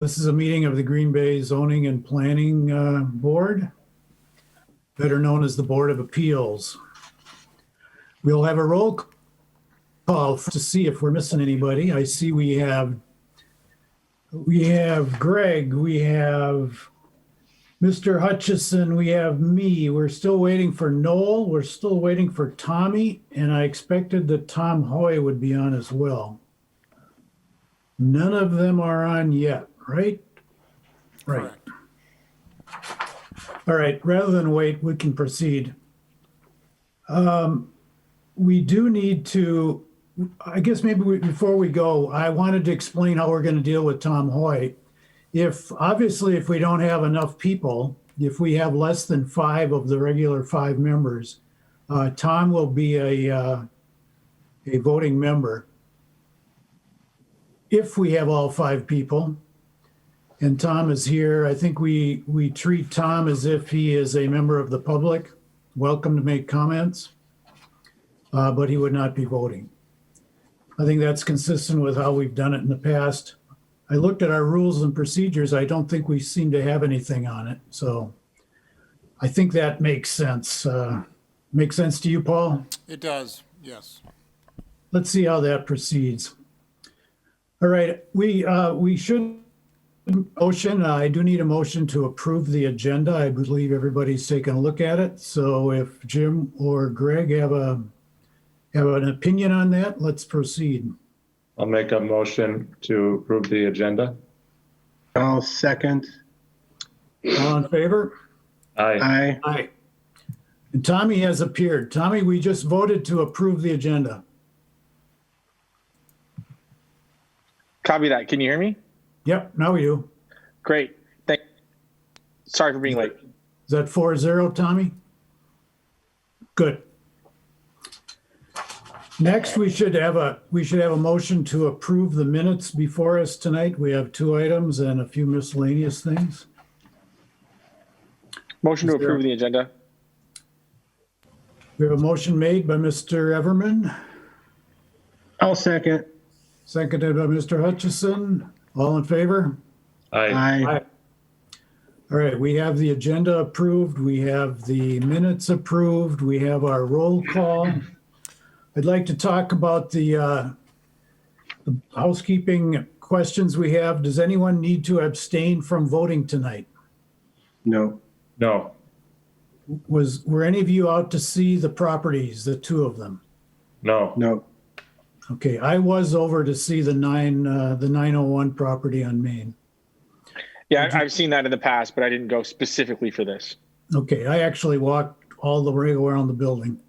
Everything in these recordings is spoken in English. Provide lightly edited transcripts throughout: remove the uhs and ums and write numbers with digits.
This is a meeting of the Green Bay Zoning and Planning Board, better known as the Board of Appeals. We'll have a roll call to see if we're missing anybody. I see we have Greg, we have Mr. Hutchison, we have me. We're still waiting for Noel. We're still waiting for Tommy, and I expected that Tom Hoy would be on as well. None of them are on yet, right? Right. Correct. All right, rather than wait, we can proceed. We do need to, I guess maybe before we go, I wanted to explain how we're going to deal with Tom Hoy. Obviously, if we don't have enough people, if we have less than 5 of the regular 5 members, Tom will be a voting member. If we have all 5 people, and Tom is here, I think we treat Tom as if he is a member of the public, welcome to make comments, but he would not be voting. I think that's consistent with how we've done it in the past. I looked at our rules and procedures. I don't think we seem to have anything on it. So I think that makes sense. Makes sense to you, Paul? It does, yes. Let's see how that proceeds. All right, we should motion. I do need a motion to approve the agenda. I believe everybody's taken a look at it. So if Jim or Greg have an opinion on that, let's proceed. I'll make a motion to approve the agenda. I'll second. All in favor? Aye. Aye. Aye. And Tommy has appeared. Tommy, we just voted to approve the agenda. Copy that. Can you hear me? Yep, now we do. Great. Sorry for being late. Is that 4-0, Tommy? Good. Next, we should have a motion to approve the minutes before us tonight. We have 2 items and a few miscellaneous things. Motion to approve the agenda. We have a motion made by Mr. Everman, I'll second. seconded by Mr. Hutchison. All in favor? Aye. Aye. All right, we have the agenda approved. We have the minutes approved. We have our roll call. I'd like to talk about the housekeeping questions we have. Does anyone need to abstain from voting tonight? No. No. Were any of you out to see the properties, the 2 of them? No. No. Okay, I was over to see the 901 property on Main. Yeah, I've seen that in the past, but I didn't go specifically for this. Okay, I actually walked all the way around the building.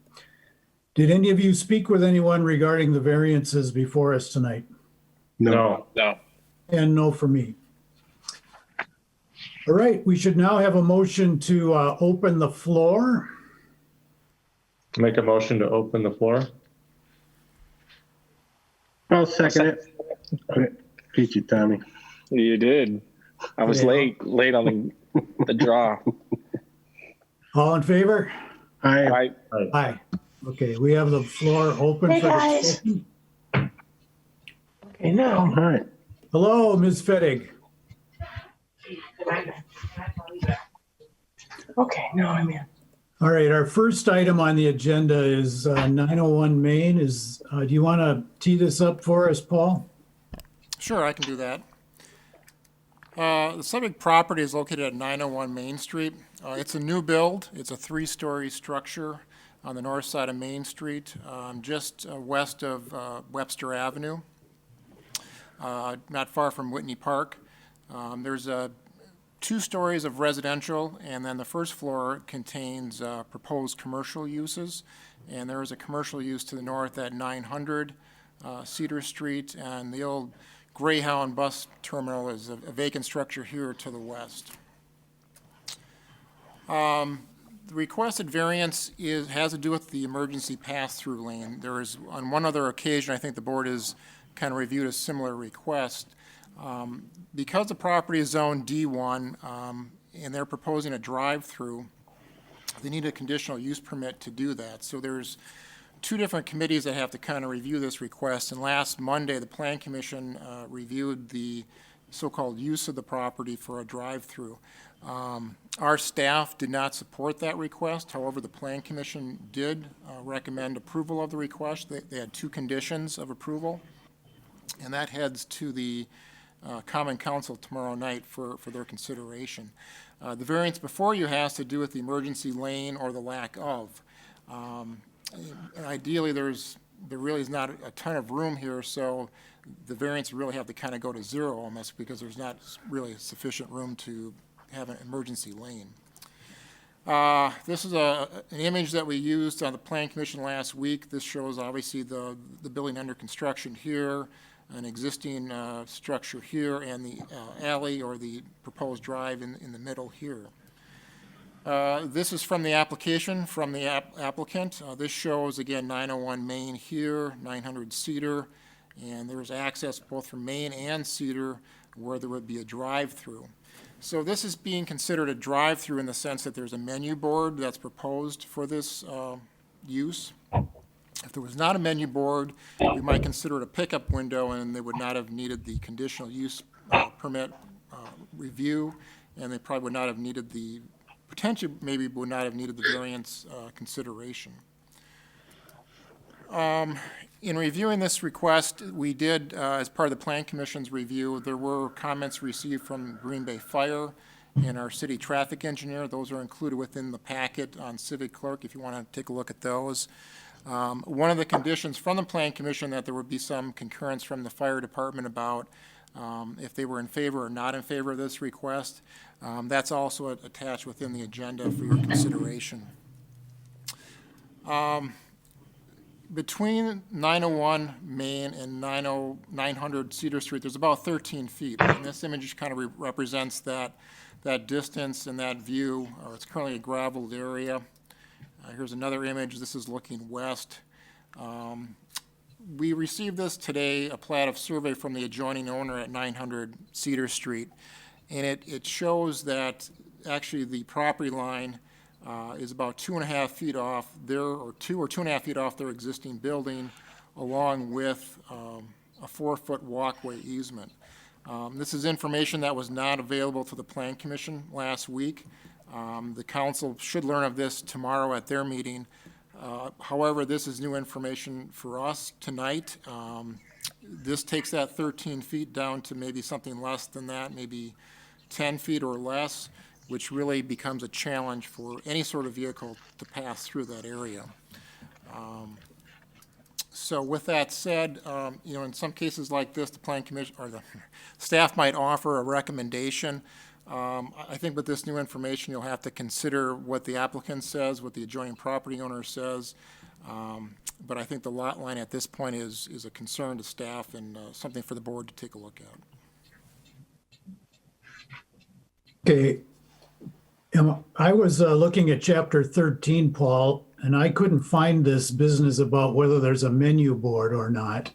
Did any of you speak with anyone regarding the variances before us tonight? No. No. And no for me. All right, we should now have a motion to open the floor. Make a motion to open the floor. I'll second it. Beat you, Tommy. You did. I was Yeah. late on the draw. All in favor? Aye. Aye. Okay, we have the floor open Hey, for guys. discussion. Okay, now. All right. Hello, Ms. Fettig. Okay, now I'm in. All right, our first item on the agenda is 901 Main. Do you want to tee this up for us, Paul? Sure, I can do that. The subject property is located at 901 Main Street. It's a new build. It's a 3-story structure on the north side of Main Street, just west of Webster Avenue, not far from Whitney Park. There's 2 stories of residential, and then the first floor contains proposed commercial uses. And there is a commercial use to the north at 900 Cedar Street, and the old Greyhound bus terminal is a vacant structure here to the west. The requested variance has to do with the emergency pass-through lane. There is, on one other occasion, I think the board has kind of reviewed a similar request. Because the property is zoned D1 and they're proposing a drive-through, they need a conditional use permit to do that. So there's 2 different committees that have to kind of review this request. And last Monday, the Plan Commission reviewed the so-called use of the property for a drive-through. Our staff did not support that request. However, the Plan Commission did recommend approval of the request. They had 2 conditions of approval, and that heads to the Common Council tomorrow night for their consideration. The variance before you has to do with the emergency lane or the lack of. Ideally, there really is not a ton of room here, so the variance really have to kind of go to 0 almost, because there's not really sufficient room to have an emergency lane. This is an image that we used on the Plan Commission last week. This shows obviously the building under construction here, an existing structure here, and the alley or the proposed drive in the middle here. This is from the application from the applicant. This shows, again, 901 Main here, 900 Cedar, and there's access both from Main and Cedar where there would be a drive-through. So this is being considered a drive-through in the sense that there's a menu board that's proposed for this use. If there was not a menu board, we might consider it a pickup window, and they would not have needed the conditional use permit review, and they probably would not have needed the, potentially maybe would not have needed the variance consideration. In reviewing this request, we did, as part of the Plan Commission's review, there were comments received from Green Bay Fire and our city traffic engineer. Those are included within the packet on Civic Clerk if you want to take a look at those. One of the conditions from the Plan Commission that there would be some concurrence from the fire department about if they were in favor or not in favor of this request. That's also attached within the agenda for your consideration. Between 901 Main and 900 Cedar Street, there's about 13 feet. And this image kind of represents that distance and that view. It's currently a graveled area. Here's another image. This is looking west. We received this today, a plat of survey from the adjoining owner at 900 Cedar Street. And it shows that actually the property line is about 2.5 feet off their, or 2.5 feet off their existing building, along with a 4-foot walkway easement. This is information that was not available to the Plan Commission last week. The council should learn of this tomorrow at their meeting. However, this is new information for us tonight. This takes that 13 feet down to maybe something less than that, maybe 10 feet or less, which really becomes a challenge for any sort of vehicle to pass through that area. So with that said, in some cases like this, the Plan Commission or the staff might offer a recommendation. I think with this new information, you'll have to consider what the applicant says, what the adjoining property owner says. But I think the lot line at this point is a concern to staff and something for the board to take a look at. Okay. I was looking at chapter 13, Paul, and I couldn't find this business about whether there's a menu board or not.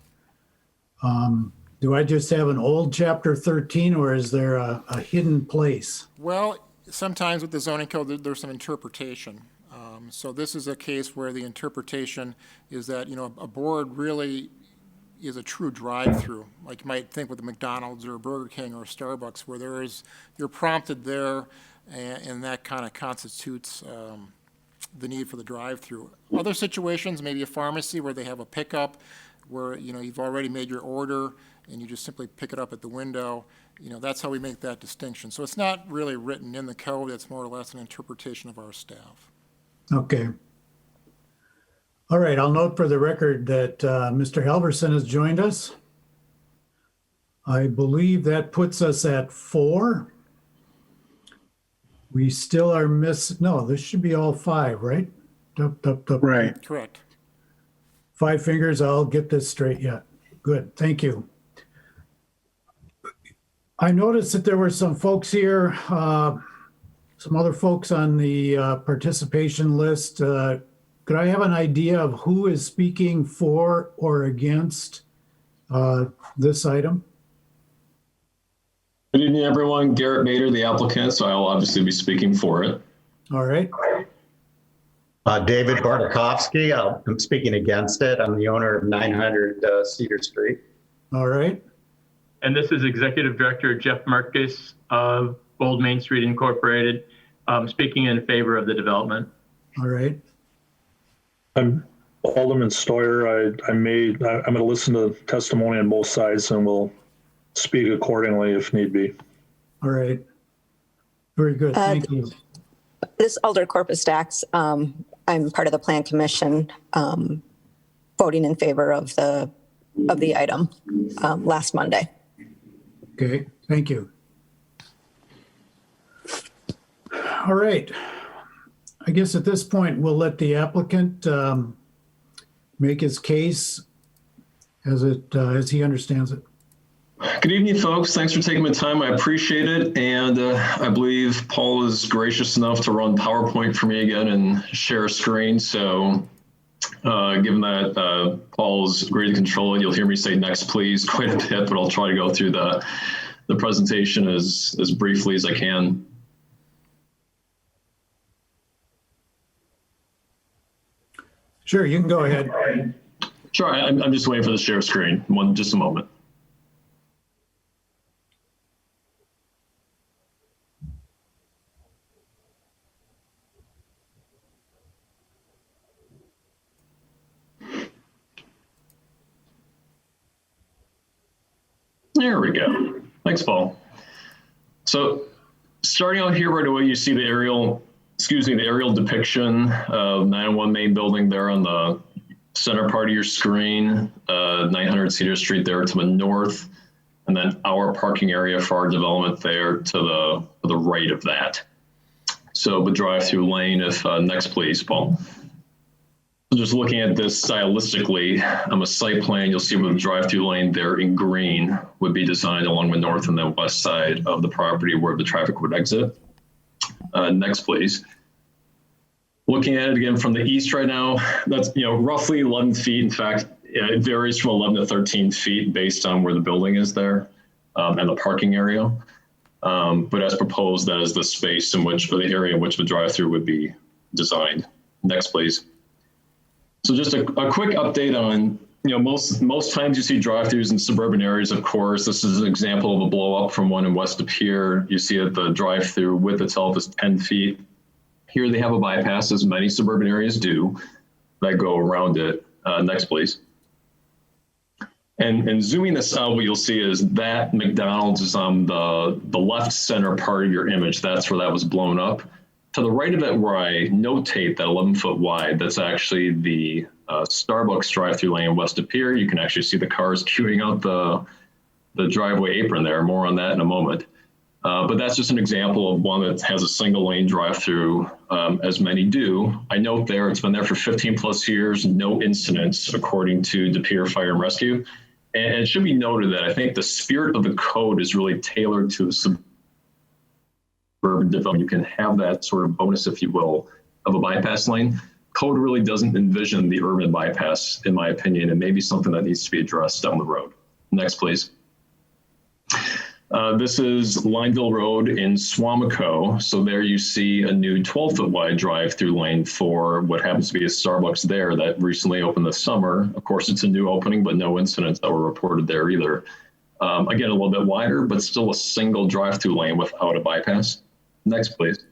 Do I just have an old chapter 13, or is there a hidden place? Well, sometimes with the zoning code, there's some interpretation. So this is a case where the interpretation is that, a board really is a true drive-through. Like you might think with a McDonald's or a Burger King or a Starbucks, where you're prompted there, and that kind of constitutes the need for the drive-through. Other situations, maybe a pharmacy where they have a pickup, where you've already made your order and you just simply pick it up at the window. That's how we make that distinction. So it's not really written in the code. It's more or less an interpretation of our staff. Okay. All right, I'll note for the record that Mr. Halverson has joined us. I believe that puts us at 4. We still are no, this should be all 5, right? Right. Correct. 5 fingers, I'll get this straight yet. Good, thank you. I noticed that there were some folks here, some other folks on the participation list. Could I have an idea of who is speaking for or against this item? Good evening, everyone. Garrett Mader, the applicant, so I will obviously be speaking for it. All right. David Bartakovsky, I'm speaking against it. I'm the owner of 900 Cedar Street. All right. And this is Executive Director Jeff Marcus of Old Main Street Incorporated, speaking in favor of the development. All right. I'm Alderman Stoyer. I'm going to listen to testimony on both sides and we'll speak accordingly if need be. All right. Very good. Thank you. This is Alder Corpus Dax. I'm part of the Plan Commission, voting in favor of the item last Monday. Okay, thank you. All right. I guess at this point, we'll let the applicant make his case as he understands it. Good evening, folks. Thanks for taking the time. I appreciate it. And I believe Paul is gracious enough to run PowerPoint for me again and share a screen. So given that Paul's agreed to control it, you'll hear me say next, please, quite a bit, but I'll try to go through the presentation as briefly as I can. Sure, you can go ahead. Sure, I'm just waiting for the share screen. Just a moment. There we go. Thanks, Paul. So starting out here right away, you see the aerial depiction of 901 Main Building there on the center part of your screen, 900 Cedar Street there to the north, and then our parking area for our development there to the right of that. So the drive-through lane, if next please, Paul. Just looking at this stylistically, on a site plan, you'll see where the drive-through lane there in green would be designed along the north and the west side of the property where the traffic would exit. Next, please. Looking at it again from the east right now, that's roughly 11 feet. In fact, it varies from 11 to 13 feet based on where the building is there and the parking area. But as proposed, that is the space in which, or the area in which the drive-through would be designed. Next, please. So just a quick update on, most times you see drive-throughs in suburban areas, of course. This is an example of a blow up from one in West Pier. You see that the drive-through width itself is 10 feet. Here they have a bypass, as many suburban areas do, that go around it. Next, please. And zooming this out, what you'll see is that McDonald's is on the left center part of your image. That's where that was blown up. To the right of it, where I notate that 11-foot wide, that's actually the Starbucks drive-through lane west of Pier. You can actually see the cars queuing out the driveway apron there. More on that in a moment. But that's just an example of one that has a single lane drive-through, as many do. I note there, it's been there for 15 plus years, no incidents, according to De Pere Fire and Rescue. And it should be noted that I think the spirit of the code is really tailored to suburban development. You can have that sort of bonus, if you will, of a bypass lane. Code really doesn't envision the urban bypass, in my opinion, and maybe something that needs to be addressed down the road. Next, please. This is Lineville Road in Swamico. So there you see a new 12-foot wide drive-through lane for what happens to be a Starbucks there that recently opened this summer. Of course, it's a new opening, but no incidents that were reported there either. Again, a little bit wider, but still a single drive-through lane without a bypass. Next, please.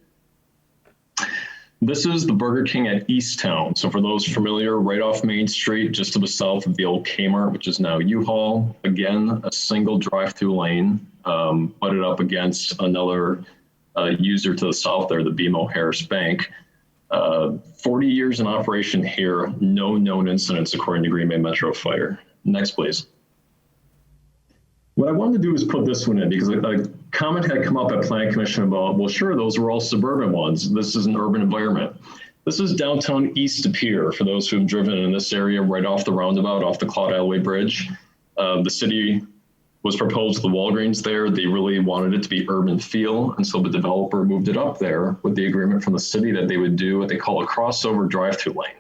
This is the Burger King at Easttown. So for those familiar, right off Main Street, just to the south of the old Kmart, which is now U-Haul. Again, a single drive-through lane, butted up against another user to the south there, the BMO Harris Bank. 40 years in operation here, no known incidents according to Green Bay Metro Fire. Next, please. What I wanted to do is put this one in because a comment had come up at Plan Commission about, well, sure, those were all suburban ones. This is an urban environment. This is downtown East Pier for those who've driven in this area right off the roundabout, off the Cloud Alley Bridge. The city was proposed the Walgreens there. They really wanted it to be urban feel. And so the developer moved it up there with the agreement from the city that they would do what they call a crossover drive-through lane.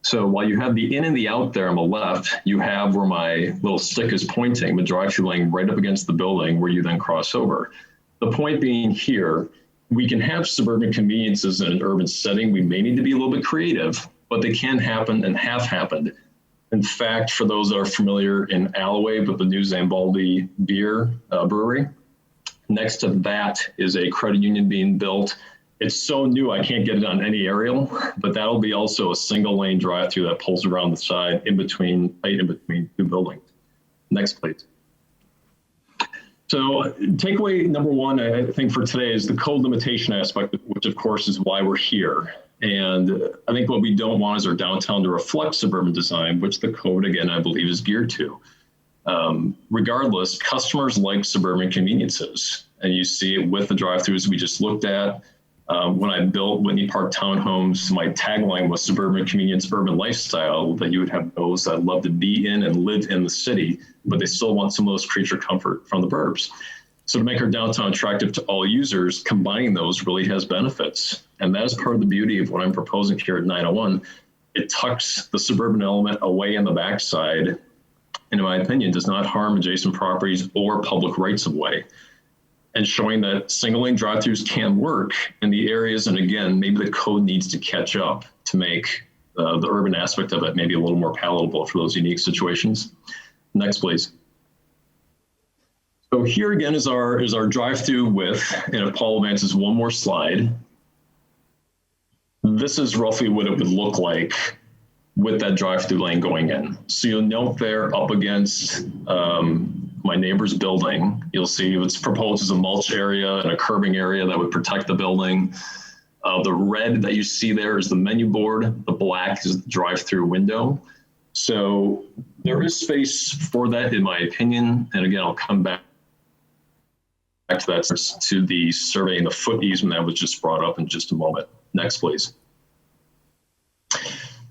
So while you have the in and the out there on the left, you have where my little stick is pointing, the drive-through lane right up against the building where you then cross over. The point being here, we can have suburban conveniences in an urban setting. We may need to be a little bit creative, but they can happen and have happened In fact, for those that are familiar in Alloway with the new Zambaldi beer brewery, next to that is a credit union being built. It's so new, I can't get it on any aerial, but that'll be also a single lane drive-through that pulls around the side in between two buildings. Next, please. So takeaway number one, I think for today is the code limitation aspect, which of course is why we're here. And I think what we don't want is our downtown to reflect suburban design, which the code, again, I believe is geared to. Regardless, customers like suburban conveniences. And you see it with the drive-throughs we just looked at. When I built Whitney Park townhomes, my tagline was suburban convenience, urban lifestyle, that you would have those that love to be in and live in the city, but they still want some of those creature comfort from the burbs. So to make our downtown attractive to all users, combining those really has benefits. And that is part of the beauty of what I'm proposing here at 901. It tucks the suburban element away in the backside, and in my opinion, does not harm adjacent properties or public rights of way. And showing that single lane drive-throughs can work in the areas. And again, maybe the code needs to catch up to make the urban aspect of it maybe a little more palatable for those unique situations. Next, please. So here again is our drive-through width. And if Paul advances one more slide, this is roughly what it would look like with that drive-through lane going in. So you'll note there up against my neighbor's building, you'll see it's proposed as a mulch area and a curbing area that would protect the building. The red that you see there is the menu board. The black is the drive-through window. So there is space for that, in my opinion. And again, I'll come back to that, to the survey and the foot easement that was just brought up in just a moment. Next, please.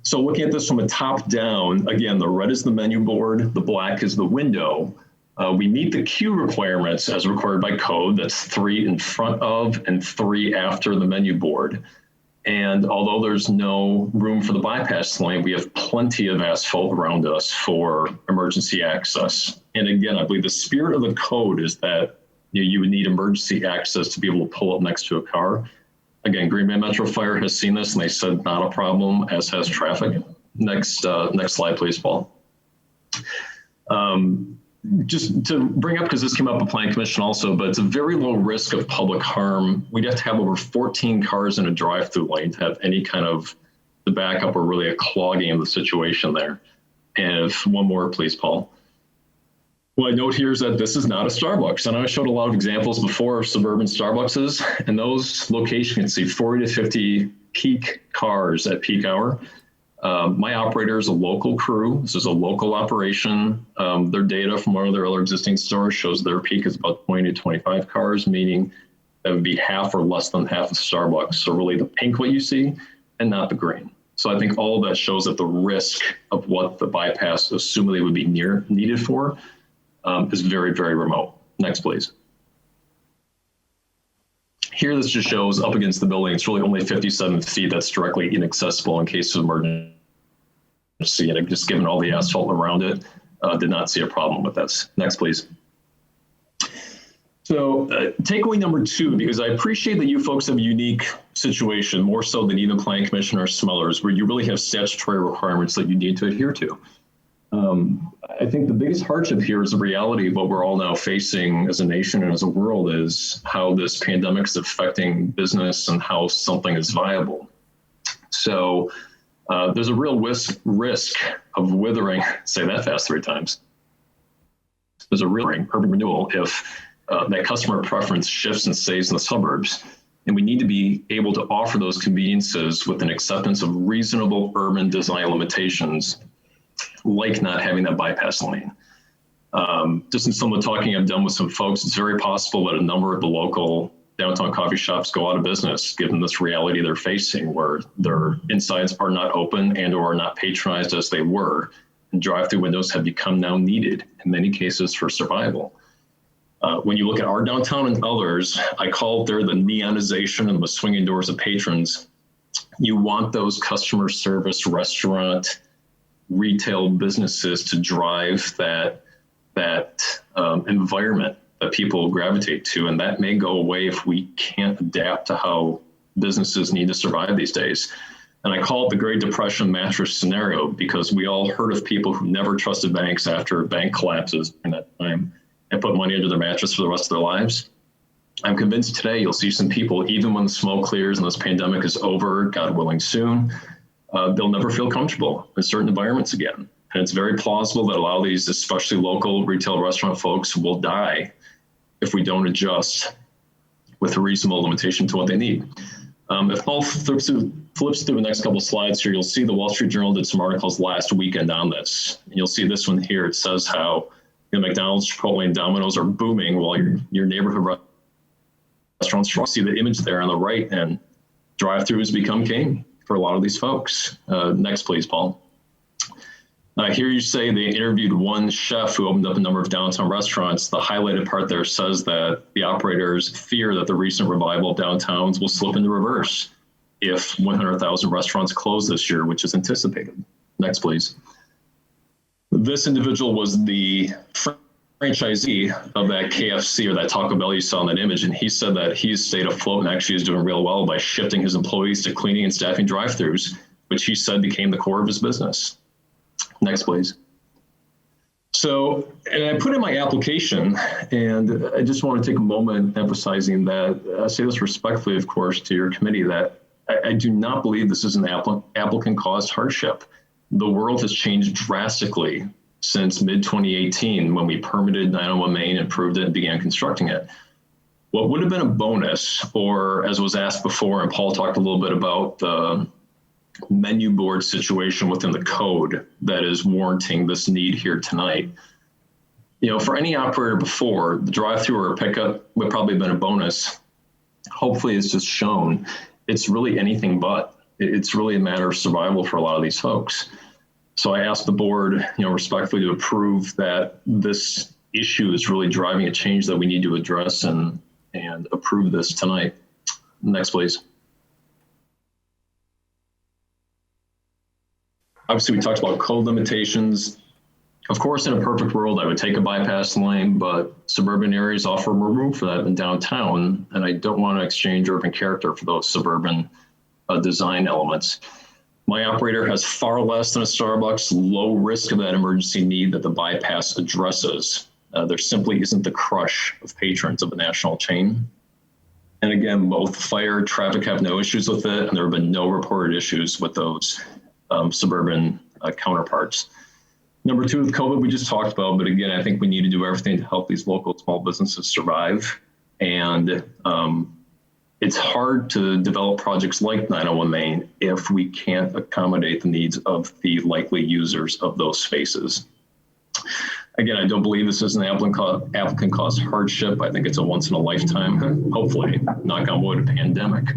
So looking at this from a top down, again, the red is the menu board, the black is the window. We meet the queue requirements as required by code. That's 3 in front of and 3 after the menu board. And although there's no room for the bypass lane, we have plenty of asphalt around us for emergency access. And again, I believe the spirit of the code is that you would need emergency access to be able to pull up next to a car. Again, Green Bay Metro Fire has seen this and they said not a problem, as has traffic. Next slide, please, Paul. Just to bring up, because this came up at Plan Commission also, but it's a very low risk of public harm. We'd have to have over 14 cars in a drive-through lane to have any kind of the backup or really a clogging of the situation there. And if one more, please, Paul. What I note here is that this is not a Starbucks. And I showed a lot of examples before of suburban Starbuckses, and those locations can see 40 to 50 peak cars at peak hour. My operator is a local crew. This is a local operation. Their data from one of their other existing stores shows their peak is about 20 to 25 cars, meaning that would be half or less than half of Starbucks. So really the pink what you see and not the green. So I think all of that shows that the risk of what the bypass assumably would be needed for is very, very remote. Next, please. Here, this just shows up against the building. It's really only 57 feet that's directly inaccessible in case of emergency. And just given all the asphalt around it, did not see a problem with this. Next, please. So takeaway number 2, because I appreciate that you folks have a unique situation, more so than either Plan Commission or Smellers, where you really have statutory requirements that you need to adhere to. I think the biggest hardship here is the reality of what we're all now facing as a nation and as a world is how this pandemic is affecting business and how something is viable. So there's a real risk of withering, say that fast 3 times. There's a real urban renewal if that customer preference shifts and stays in the suburbs. And we need to be able to offer those conveniences with an acceptance of reasonable urban design limitations, like not having that bypass lane. Just in some of the talking I've done with some folks, it's very possible that a number of the local downtown coffee shops go out of business, given this reality they're facing, where their insides are not open and or are not patronized as they were. And drive-through windows have become now needed in many cases for survival. When you look at our downtown and others, I call it there the neonization and the swinging doors of patrons. You want those customer service, restaurant, retail businesses to drive that environment that people gravitate to, and that may go away if we can't adapt to how businesses need to survive these days. And I call it the Great Depression mattress scenario because we all heard of people who never trusted banks after bank collapses during that time and put money under their mattress for the rest of their lives. I'm convinced today you'll see some people, even when the smoke clears and this pandemic is over, God willing soon, they'll never feel comfortable in certain environments again. And it's very plausible that a lot of these, especially local retail restaurant folks, will die if we don't adjust with a reasonable limitation to what they need. If Paul flips through the next couple of slides here, you'll see the Wall Street Journal did some articles last weekend on this. And you'll see this one here. It says how McDonald's, Chipotle, and Domino's are booming while your neighborhood restaurants. You see the image there on the right, and drive-throughs become king for a lot of these folks. Next, please, Paul. Here you say they interviewed one chef who opened up a number of downtown restaurants. The highlighted part there says that the operators fear that the recent revival of downtowns will slip into reverse if 100,000 restaurants close this year, which is anticipated. Next, please. This individual was the franchisee of that KFC or that Taco Bell you saw in that image, and he said that he's stayed afloat and actually is doing real well by shifting his employees to cleaning and staffing drive-thrus, which he said became the core of his business. Next, please. So, and I put in my application, and I just want to take a moment emphasizing that, I say this respectfully, of course, to your committee, that I do not believe this is an applicant-caused hardship. The world has changed drastically since mid-2018 when we permitted 901 Main, improved it, and began constructing it. What would have been a bonus, or as was asked before, and Paul talked a little bit about the menu board situation within the code that is warranting this need here tonight. You know, for any operator before, the drive-through or pickup would probably have been a bonus. Hopefully it's just shown it's really anything but. It's really a matter of survival for a lot of these folks. So I asked the board, respectfully to approve that this issue is really driving a change that we need to address and approve this tonight. Next, please. Obviously, we talked about code limitations. Of course, in a perfect world, I would take a bypass lane, but suburban areas offer more room for that than downtown, and I don't want to exchange urban character for those suburban design elements. My operator has far less than a Starbucks, low risk of that emergency need that the bypass addresses. There simply isn't the crush of patrons of a national chain. And again, both fire and traffic have no issues with it, and there have been no reported issues with those suburban counterparts. Number two, with COVID, we just talked about, but again, I think we need to do everything to help these local small businesses survive. And it's hard to develop projects like 901 Main if we can't accommodate the needs of the likely users of those spaces. Again, I don't believe this is an applicant-caused hardship. I think it's a once-in-a-lifetime, hopefully, knock on wood, pandemic.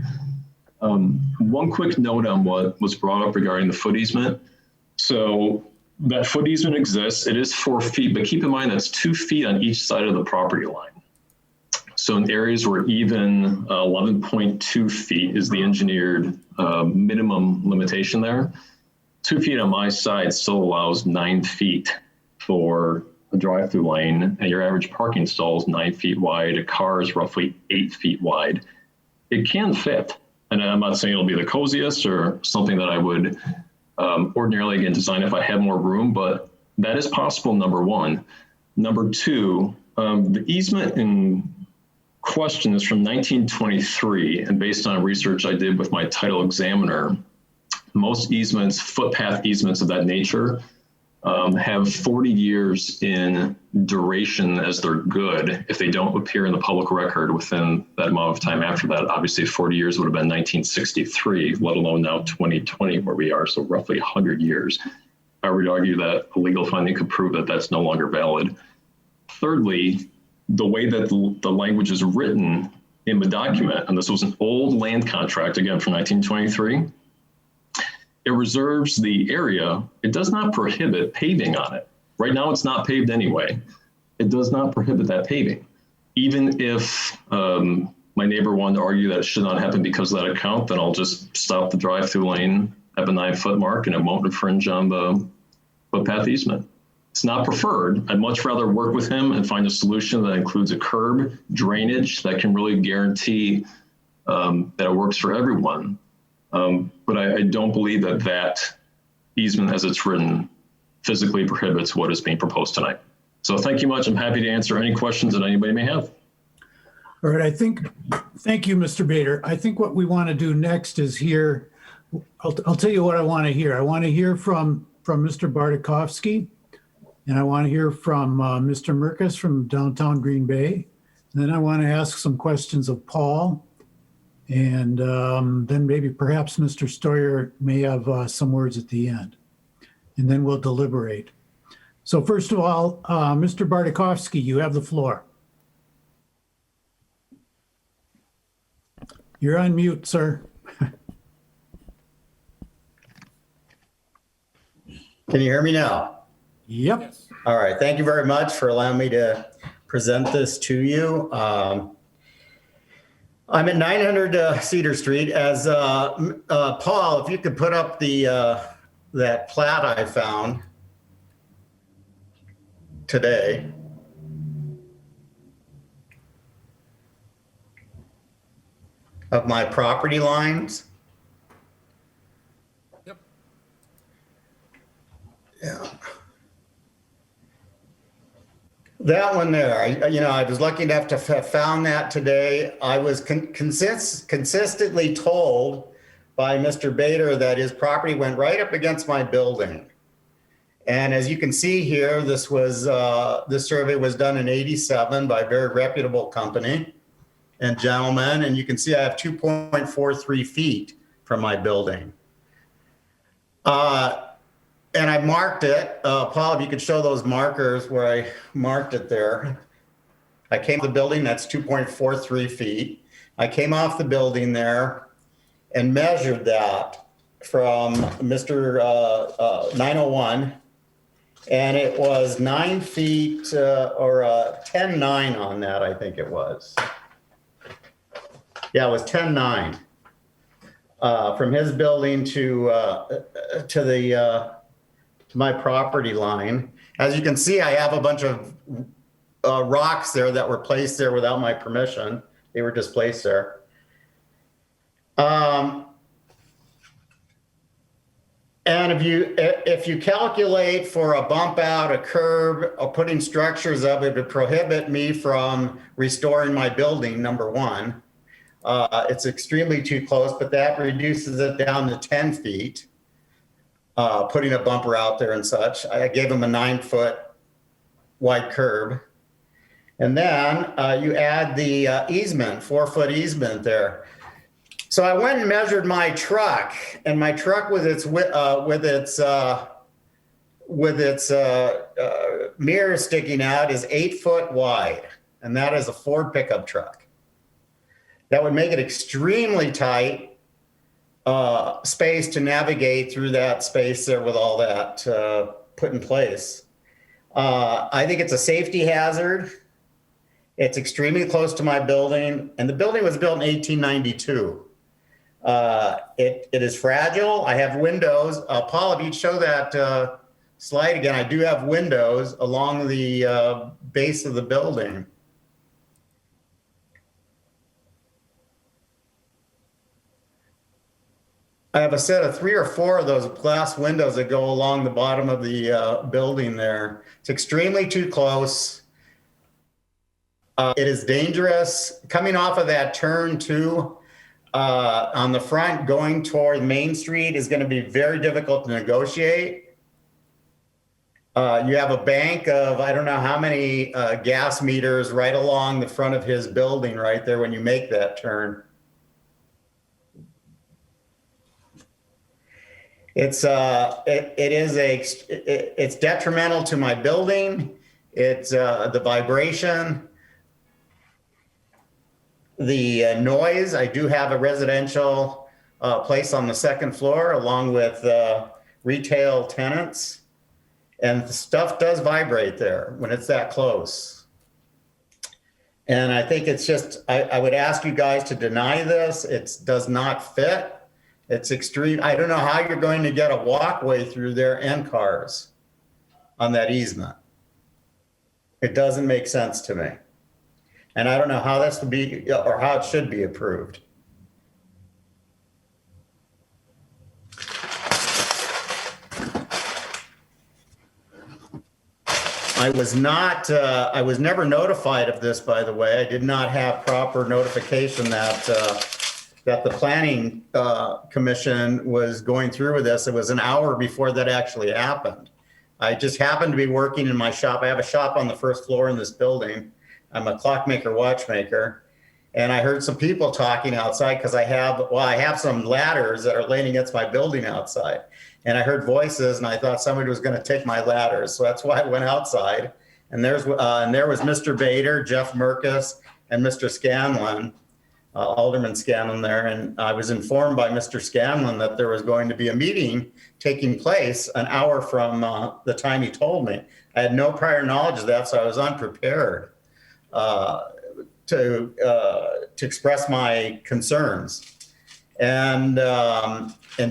One quick note on what was brought up regarding the foot easement. So that foot easement exists. It is 4 feet, but keep in mind that's 2 feet on each side of the property line. So in areas where even 11.2 feet is the engineered minimum limitation there, 2 feet on my side still allows 9 feet for a drive-through lane, and your average parking stall is 9 feet wide. A car is roughly 8 feet wide. It can fit. And I'm not saying it'll be the coziest or something that I would ordinarily, again, design if I had more room, but that is possible, number one. Number two, the easement in question is from 1923, and based on research I did with my title examiner, most easements, footpath easements of that nature, have 40 years in duration as they're good if they don't appear in the public record within that amount of time after that. Obviously, 40 years would have been 1963, let alone now 2020 where we are, so roughly 100 years. I would argue that a legal finding could prove that that's no longer valid. Thirdly, the way that the language is written in the document, and this was an old land contract, again, from 1923, it reserves the area. It does not prohibit paving on it. Right now, it's not paved anyway. It does not prohibit that paving. Even if my neighbor wanted to argue that it should not happen because of that account, then I'll just stop the drive-through lane at the 9-foot mark and it won't infringe on the footpath easement. It's not preferred. I'd much rather work with him and find a solution that includes a curb, drainage that can really guarantee that it works for everyone. But I don't believe that that easement as it's written physically prohibits what is being proposed tonight. So thank you much. I'm happy to answer any questions that anybody may have. All right, thank you, Mr. Bader. I think what we want to do next is hear, I'll tell you what I want to hear. I want to hear from Mr. Bartokowski, and I want to hear from Mr. Merkus from downtown Green Bay. And then I want to ask some questions of Paul. And then maybe perhaps Mr. Stoyer may have some words at the end. And then we'll deliberate. So first of all, Mr. Bartokowski, you have the floor. You're on mute, sir. Can you hear me now? Yep. All right. Thank you very much for allowing me to present this to you. I'm at 900 Cedar Street. As Paul, if you could put up the that plat I found today. Of my property lines. Yep. Yeah. That one there, I was lucky enough to have found that today. I was consistently told by Mr. Bader that his property went right up against my building. And as you can see here, this survey was done in '87 by a very reputable company and gentlemen, and you can see I have 2.43 feet from my building. And I marked it. Paul, if you could show those markers where I marked it there. I came to the building, that's 2.43 feet. I came off the building there and measured that from Mr. 901, and it was 9 feet or 10.9 on that, I think it was. Yeah, it was 10.9 from his building to my property line. As you can see, I have a bunch of rocks there that were placed there without my permission. They were just placed there. And if you calculate for a bump out, a curb, or putting structures up, it would prohibit me from restoring my building, number one. It's extremely too close, but that reduces it down to 10 feet, putting a bumper out there and such. I gave him a 9-foot wide curb. And then you add the easement, 4-foot easement there. So I went and measured my truck, and my truck with its mirror sticking out is 8 foot wide, and that is a Ford pickup truck. That would make it extremely tight space to navigate through that space there with all that put in place. I think it's a safety hazard. It's extremely close to my building, and the building was built in 1892. It is fragile. I have windows. Paul, if you'd show that slide again, I do have windows along the base of the building. I have a set of 3 or 4 of those glass windows that go along the bottom of the building there. It's extremely too close. It is dangerous. Coming off of that turn too, on the front going toward Main Street is going to be very difficult to negotiate. You have a bank of, I don't know how many gas meters right along the front of his building right there when you make that turn. It's detrimental to my building. It's the vibration, the noise. I do have a residential place on the second floor along with retail tenants, and the stuff does vibrate there when it's that close. And I think it's just, I would ask you guys to deny this. It does not fit. It's extreme. I don't know how you're going to get a walkway through there and cars on that easement. It doesn't make sense to me. And I don't know how that's to be or how it should be approved. I was not, I was never notified of this, by the way. I did not have proper notification that, that the planning commission was going through with this. It was an hour before that actually happened. I just happened to be working in my shop. I have a shop on the first floor in this building. I'm a clockmaker, watchmaker. And I heard some people talking outside because I have some ladders that are laying against my building outside. And I heard voices and I thought somebody was going to take my ladders. So that's why I went outside. And there was Mr. Bader, Jeff Merkus, and Mr. Scanlon, Alderman Scanlon there. And I was informed by Mr. Scanlon that there was going to be a meeting taking place an hour from the time he told me. I had no prior knowledge of that, so I was unprepared to express my concerns. And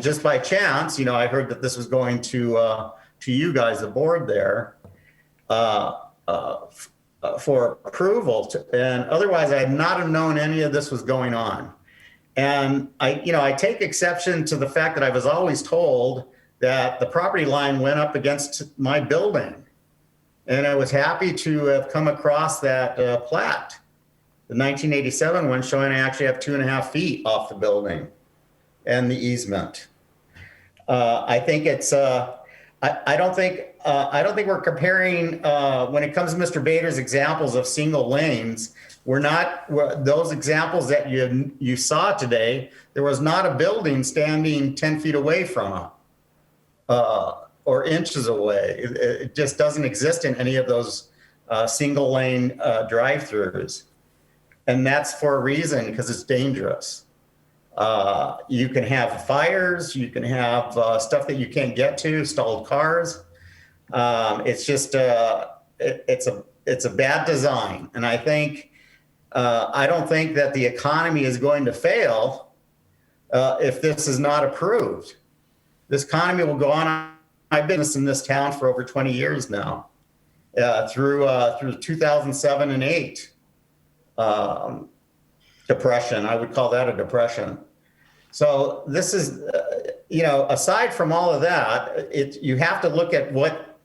just by chance, you know, I heard that this was going to you guys, the board there, for approval. And otherwise, I had not have known any of this was going on. And I take exception to the fact that I was always told that the property line went up against my building. And I was happy to have come across that plat, the 1987 one, showing I actually have 2.5 feet off the building and the easement. I think it's, I don't think we're comparing, when it comes to Mr. Bader's examples of single lanes, those examples that you saw today, there was not a building standing 10 feet away from it, or inches away. It just doesn't exist in any of those single lane drive-throughs. And that's for a reason, because it's dangerous. You can have fires, you can have stuff that you can't get to, stalled cars. It's just, it's a bad design. And I think, I don't think that the economy is going to fail if this is not approved. This economy will go on. I've been in this town for over 20 years now, through 2007 and 8. Depression, I would call that a depression. So this is, aside from all of that, you have to look at what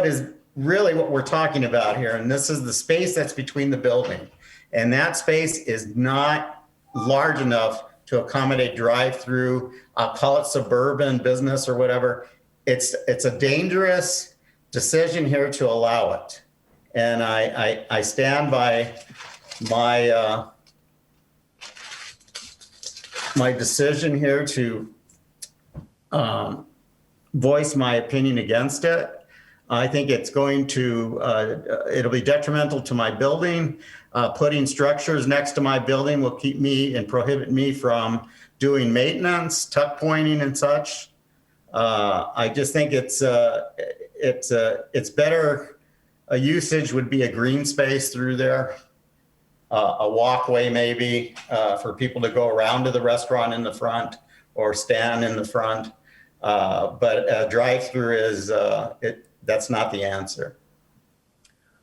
is really what we're talking about here. And this is the space that's between the building. And that space is not large enough to accommodate drive-through, I'll call it suburban business or whatever. It's a dangerous decision here to allow it. And I stand by my decision here to voice my opinion against it. I think it's going to, it'll be detrimental to my building. Putting structures next to my building will keep me and prohibit me from doing maintenance, tuck pointing and such. I just think it's better. A usage would be a green space through there, a walkway maybe for people to go around to the restaurant in the front or stand in the front. But a drive-through is, that's not the answer.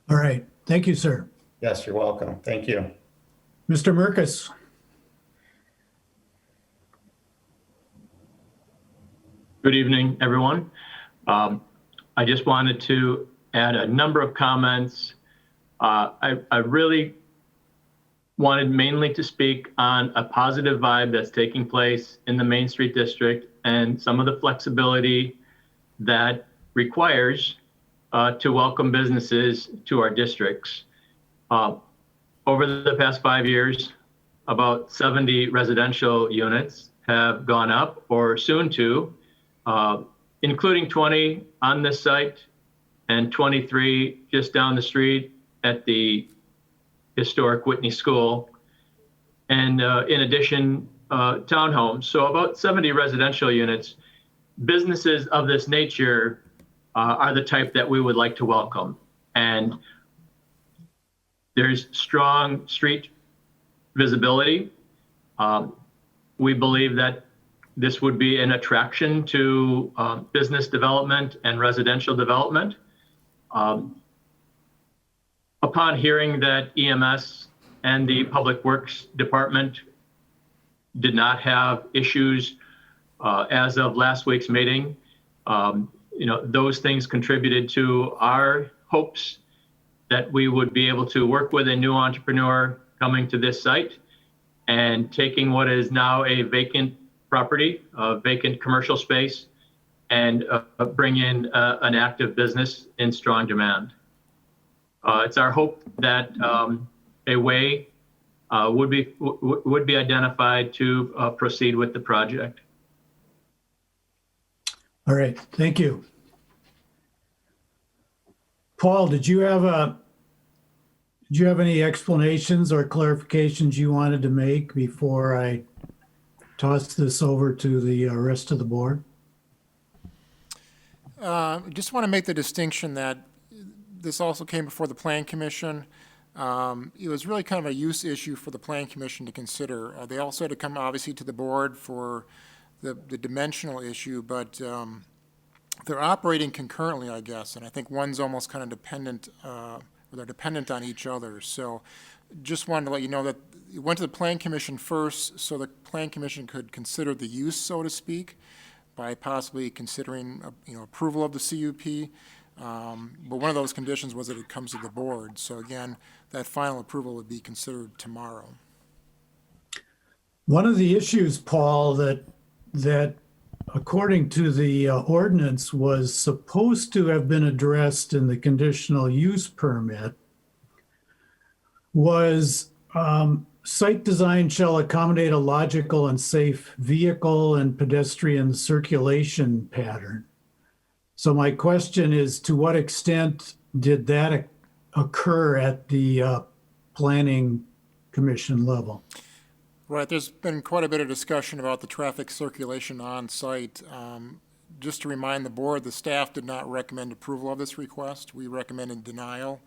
All right. Thank you, sir. Yes, you're welcome. Thank you. Mr. Merkus. Good evening, everyone. I just wanted to add a number of comments. I really wanted mainly to speak on a positive vibe that's taking place in the Main Street District and some of the flexibility that requires to welcome businesses to our districts. Over the past 5 years, about 70 residential units have gone up or soon to, including 20 on this site and 23 just down the street at the historic Whitney School. And in addition, townhomes. So about 70 residential units. Businesses of this nature are the type that we would like to welcome. And there's strong street visibility. We believe that this would be an attraction to business development and residential development. Upon hearing that EMS and the Public Works Department did not have issues as of last week's meeting, those things contributed to our hopes that we would be able to work with a new entrepreneur coming to this site and taking what is now a vacant property, a vacant commercial space, and bring in an active business in strong demand. It's our hope that a way would be identified to proceed with the project. All right, thank you. Paul, did you have any explanations or clarifications you wanted to make before I toss this over to the rest of the board? Just want to make the distinction that this also came before the Plan Commission. It was really kind of a use issue for the Plan Commission to consider. They also had to come obviously to the board for the dimensional issue, but they're operating concurrently, I guess, and I think one's almost kind of dependent, or they're dependent on each other. So just wanted to let you know that it went to the Plan Commission first, so the Plan Commission could consider the use, so to speak, by possibly considering, approval of the CUP. But one of those conditions was that it comes to the board. So again, that final approval would be considered tomorrow. One of the issues, Paul, that according to the ordinance was supposed to have been addressed in the conditional use permit was site design shall accommodate a logical and safe vehicle and pedestrian circulation pattern. So my question is, to what extent did that occur at the Planning Commission level? Right, there's been quite a bit of discussion about the traffic circulation on site. Just to remind the board, the staff did not recommend approval of this request. We recommended denial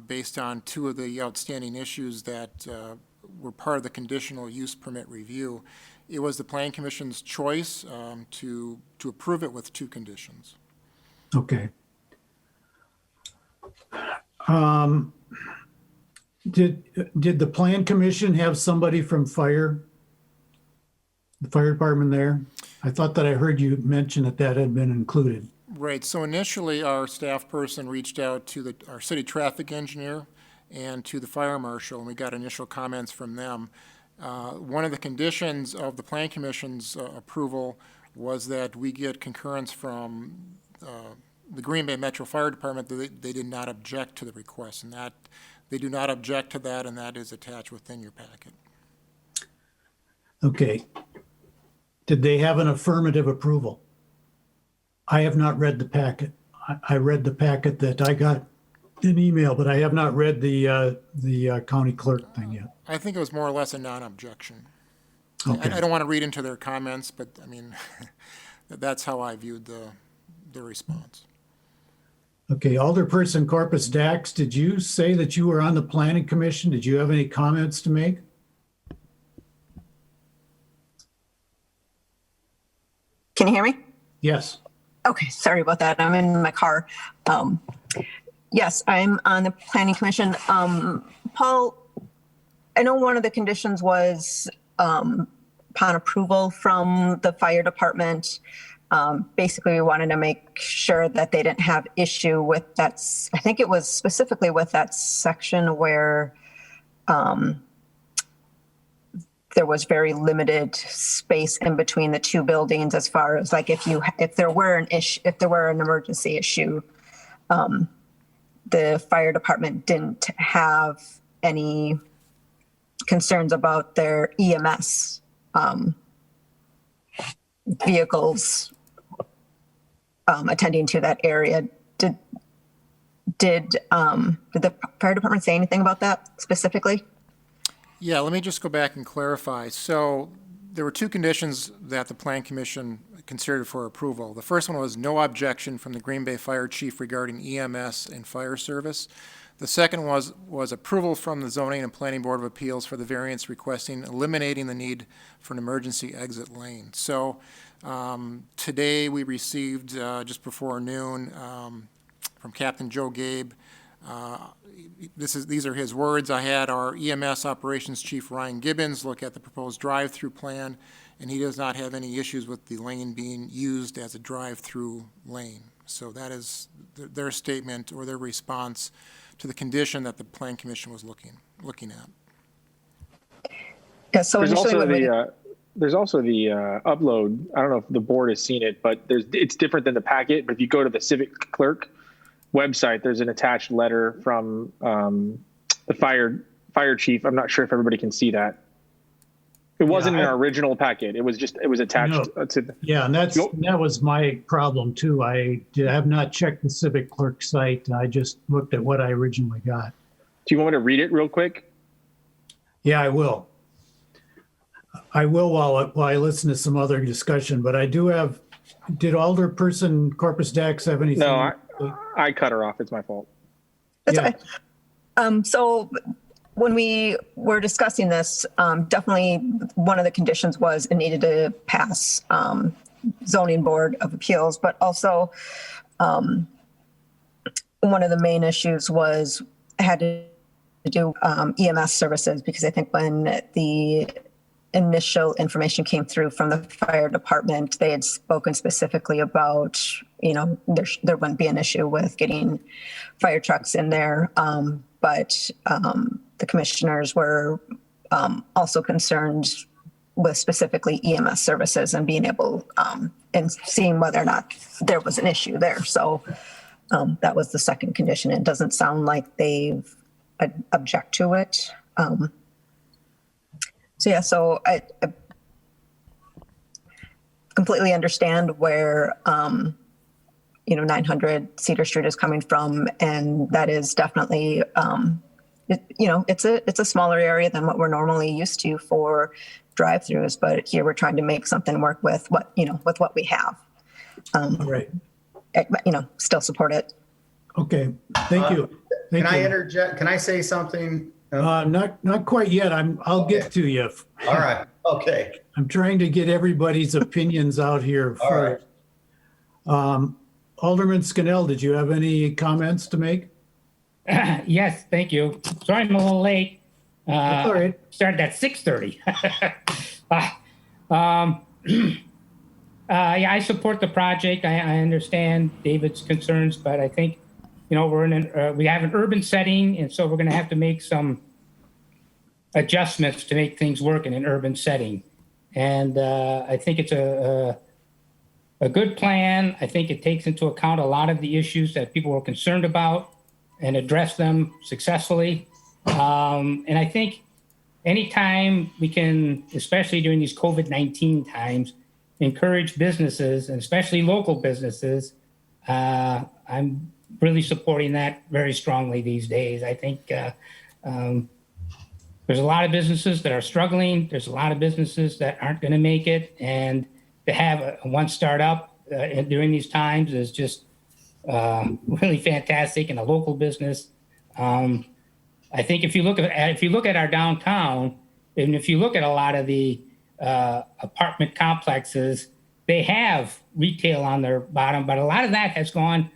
based on two of the outstanding issues that were part of the conditional use permit review. It was the Plan Commission's choice to approve it with two conditions. Okay. Did the Plan Commission have somebody from the fire department there? I thought that I heard you mention that had been included. Right, so initially our staff person reached out to our city traffic engineer and to the fire marshal, and we got initial comments from them. One of the conditions of the Plan Commission's approval was that we get concurrence from the Green Bay Metro Fire Department that they did not object to the request, and that they do not object to that, and that is attached within your packet. Okay. Did they have an affirmative approval? I have not read the packet. I read the packet that I got in email, but I have not read the county clerk thing yet. I think it was more or less a non-objection. Okay. I don't want to read into their comments, but I mean, that's how I viewed their response. Okay, Alderperson Corpus Dax, did you say that you were on the Planning Commission? Did you have any comments to make? Can you hear me? Yes. Okay, sorry about that. I'm in my car. Yes, I'm on the Planning Commission. Paul, I know one of the conditions was upon approval from the fire department. Basically, we wanted to make sure that they didn't have issue with that. I think it was specifically with that section where there was very limited space in between the two buildings, as far as like if there were an emergency issue, the fire department didn't have any concerns about their EMS vehicles attending to that area. Did the fire department say anything about that specifically? Yeah, let me just go back and clarify. So there were two conditions that the Plan Commission considered for approval. The first one was no objection from the Green Bay Fire Chief regarding EMS and fire service. The second was approval from the Zoning and Planning Board of Appeals for the variance requesting eliminating the need for an emergency exit lane. So today we received just before noon from Captain Joe Gabe. These are his words. I had our EMS Operations Chief Ryan Gibbons look at the proposed drive-through plan, and he does not have any issues with the lane being used as a drive-through lane. So that is their statement or their response to the condition that the Plan Commission was looking at. Yeah, so There's initially also when we- there's also the upload. I don't know if the board has seen it, but it's different than the packet. But if you go to the civic clerk website, there's an attached letter from the fire chief. I'm not sure if everybody can see that. It wasn't in our original packet. It was attached to the. Yeah, and that was my problem too. I have not checked the civic clerk site. I just looked at what I originally got. Do you want me to read it real quick? Yeah, I will. While I listen to some other discussion, but I do have, did Alderperson Corpus Dax have anything? No, I cut her off. It's my fault. That's Yeah. okay. So when we were discussing this, definitely one of the conditions was it needed to pass zoning board of appeals, but also one of the main issues was had to do EMS services, because I think when the initial information came through from the fire department, they had spoken specifically about, there wouldn't be an issue with getting fire trucks in there. But the commissioners were also concerned with specifically EMS services and being able and seeing whether or not there was an issue there. So that was the second condition. It doesn't sound like they've object to it. So I completely understand where 900 Cedar Street is coming from, and that is definitely it's a smaller area than what we're normally used to for drive-throughs, but here we're trying to make something work with what we have. All right. Still support it. Okay. Thank you. Can I interject? Can I say something? Not quite yet. I'll get to you. All right. Okay. I'm trying to get everybody's opinions out here All right. first. Alderman Scannell, did you have any comments to make? Yes, thank you. Sorry I'm a little late. That's all right. Started at 6:30. Yeah, I support the project. I understand David's concerns, but I think, we're we have an urban setting, and so we're going to have to make some adjustments to make things work in an urban setting. And I think it's a good plan. I think it takes into account a lot of the issues that people were concerned about and address them successfully. And I think anytime we can, especially during these COVID-19 times, encourage businesses, and especially local businesses, I'm really supporting that very strongly these days. I think there's a lot of businesses that are struggling. There's a lot of businesses that aren't going to make it. And to have one startup during these times is just really fantastic, and a local business. I think if you look at our downtown, and if you look at a lot of the apartment complexes, they have retail on their bottom, but a lot of that has gone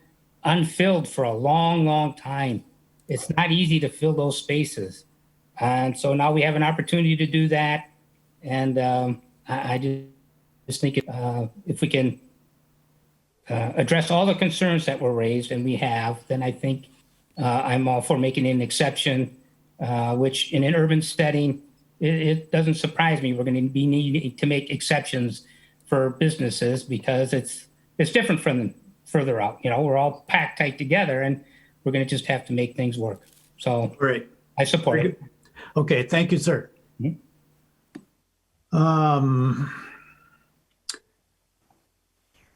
unfilled for a long, long time. It's not easy to fill those spaces. And so now we have an opportunity to do that. And I just think if we can address all the concerns that were raised, and we have, then I think I'm all for making an exception, which in an urban setting, it doesn't surprise me. We're going to be needing to make exceptions for businesses because it's different from further out. We're all packed tight together, and we're going to just have to make things work. So Great. I support it. Okay. Thank you, sir. Mhm.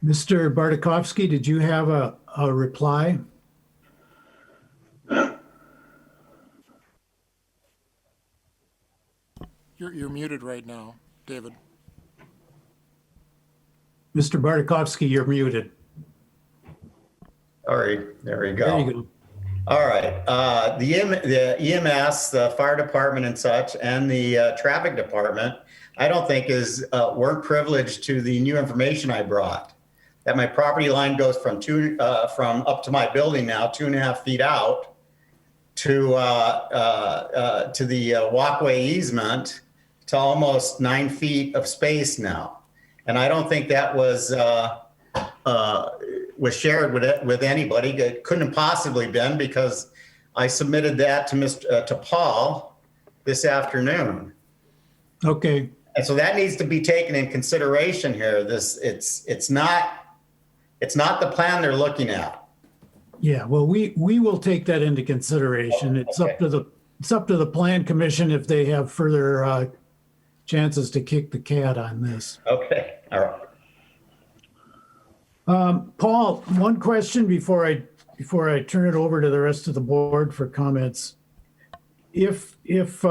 Mr. Bartkovsky, did you have a reply? You're muted right now, David. Mr. Bartkovsky, you're muted. All right. There we go. There you go. All right. The EMS, the fire department and such, and the traffic department, I don't think weren't privileged to the new information I brought. That my property line goes from up to my building now, 2.5 feet out to the walkway easement to almost 9 feet of space now. And I don't think that was was shared with anybody. It couldn't have possibly been because I submitted that to Paul this afternoon. Okay. And so that needs to be taken in consideration here. It's not the plan they're looking at. Yeah, well, we will take that into consideration. It's up to the plan commission if they have further chances to kick the cat on this. Okay, all right. Paul, one question before I turn it over to the rest of the board for comments. If we have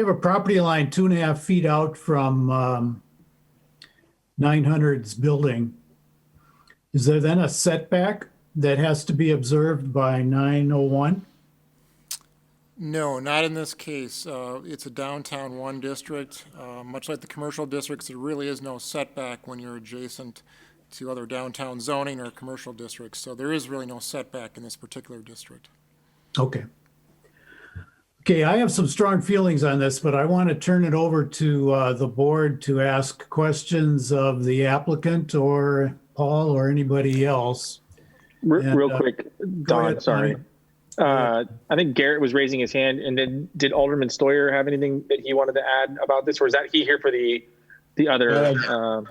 a property line 2.5 feet out from 900's building, is there then a setback that has to be observed by 901? No, not in this case. It's a downtown 1 district. Much like the commercial districts, there really is no setback when you're adjacent to other downtown zoning or commercial districts. So there is really no setback in this particular district. Okay. Okay, I have some strong feelings on this, but I want to turn it over to the board to ask questions of the applicant or Paul or anybody else. Real quick, Don, ahead, sorry. I think Garrett was raising his hand, and then did Alderman Stoyer have anything that he wanted to add about this, or is that he here for the other?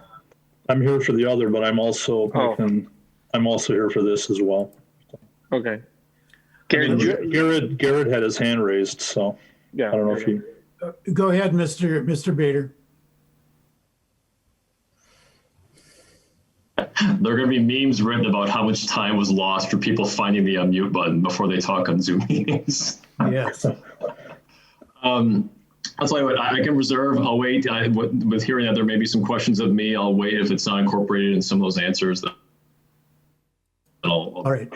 I'm here for the other, but I'm also here for this as well. Okay. Garrett, Garrett had his hand raised, so yeah. I don't know if you. Go ahead, Mr. Bader. There are going to be memes written about how much time was lost for people finding the unmute button before they talk on Zoom meetings. Yes. I'll tell you what, I can reserve. I'll wait. With hearing that there may be some questions of me, I'll wait if it's not incorporated in some of those answers. All right.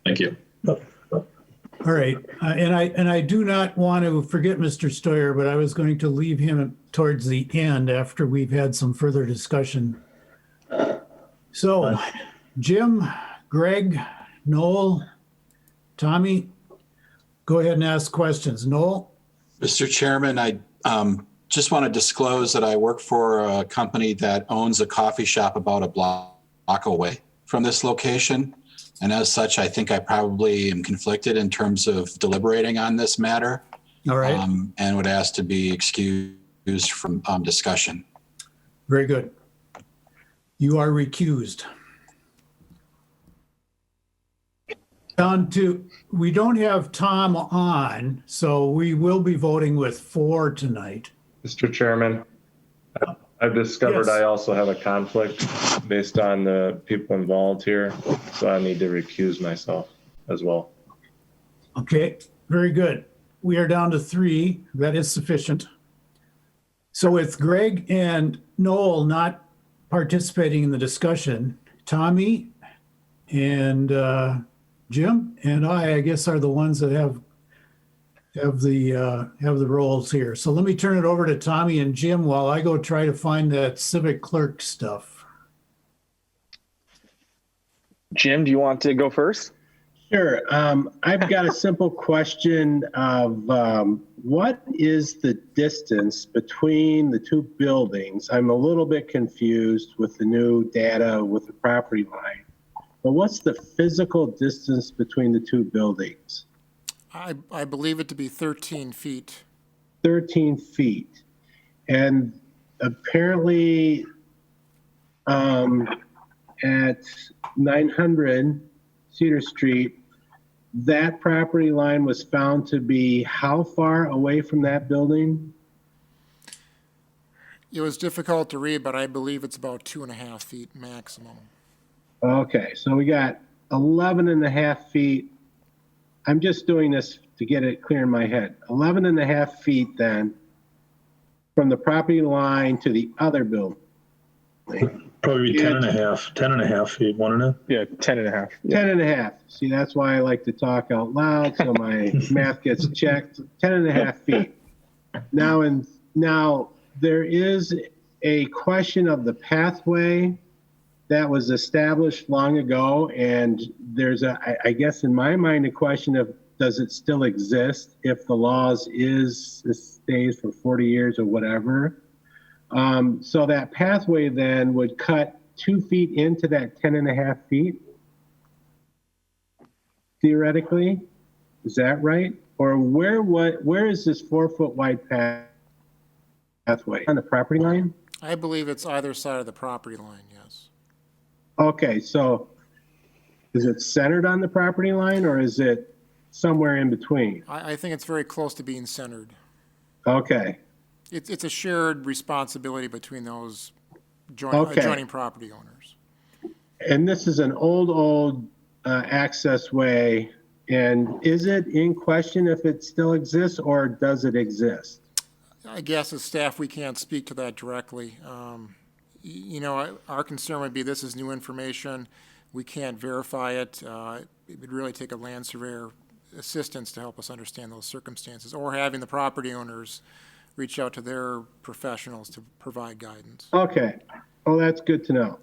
Thank you. All right. And I do not want to forget Mr. Stoyer, but I was going to leave him towards the end after we've had some further discussion. So, Jim, Greg, Noel, Tommy, go ahead and ask questions. Noel? Mr. Chairman, I just want to disclose that I work for a company that owns a coffee shop about a block away from this location. And as such, I think I probably am conflicted in terms of deliberating on this matter. All right. And would ask to be excused from discussion. Very good. You are recused. We don't have Tom on, so we will be voting with 4 tonight. Mr. Chairman, I've discovered Yes. I also have a conflict based on the people involved here, so I need to recuse myself as well. Okay, very good. We are down to 3. That is sufficient. So with Greg and Noel not participating in the discussion, Tommy and Jim and I guess, are the ones that have the roles here. So let me turn it over to Tommy and Jim while I go try to find that civic clerk stuff. Jim, do you want to go first? Sure. I've got a simple question of what is the distance between the 2 buildings? I'm a little bit confused with the new data with the property line, but what's the physical distance between the 2 buildings? I believe it to be 13 feet. 13 feet. And apparently at 900 Cedar Street, that property line was found to be how far away from that building? It was difficult to read, but I believe it's about 2.5 feet maximum. Okay, so we got 11.5 feet. I'm just doing this to get it clear in my head. 11.5 feet then from the property line to the other building. Probably 10.5 feet, wouldn't it? Yeah, 10.5. 10.5. See, that's why I like to talk out loud, so my math gets checked. 10.5 feet. Now there is a question of the pathway that was established long ago, and there's I guess in my mind, a question of does it still exist if the laws stays for 40 years or whatever. So that pathway then would cut 2 feet into that 10.5 feet? Theoretically, is that right? Or where is this 4-foot wide pathway? On the property line? I believe it's either side of the property line, yes. Okay, so is it centered on the property line or is it somewhere in between? I think it's very close to being centered. Okay, It's a shared responsibility between those Okay. adjoining property owners. and this is an old access way. And is it in question if it still exists or does it exist? I guess as staff, we can't speak to that directly. You know, our concern would be this is new information. We can't verify it. It would really take a land surveyor assistance to help us understand those circumstances, or having the property owners reach out to their professionals to provide guidance. Okay, well, that's good to know.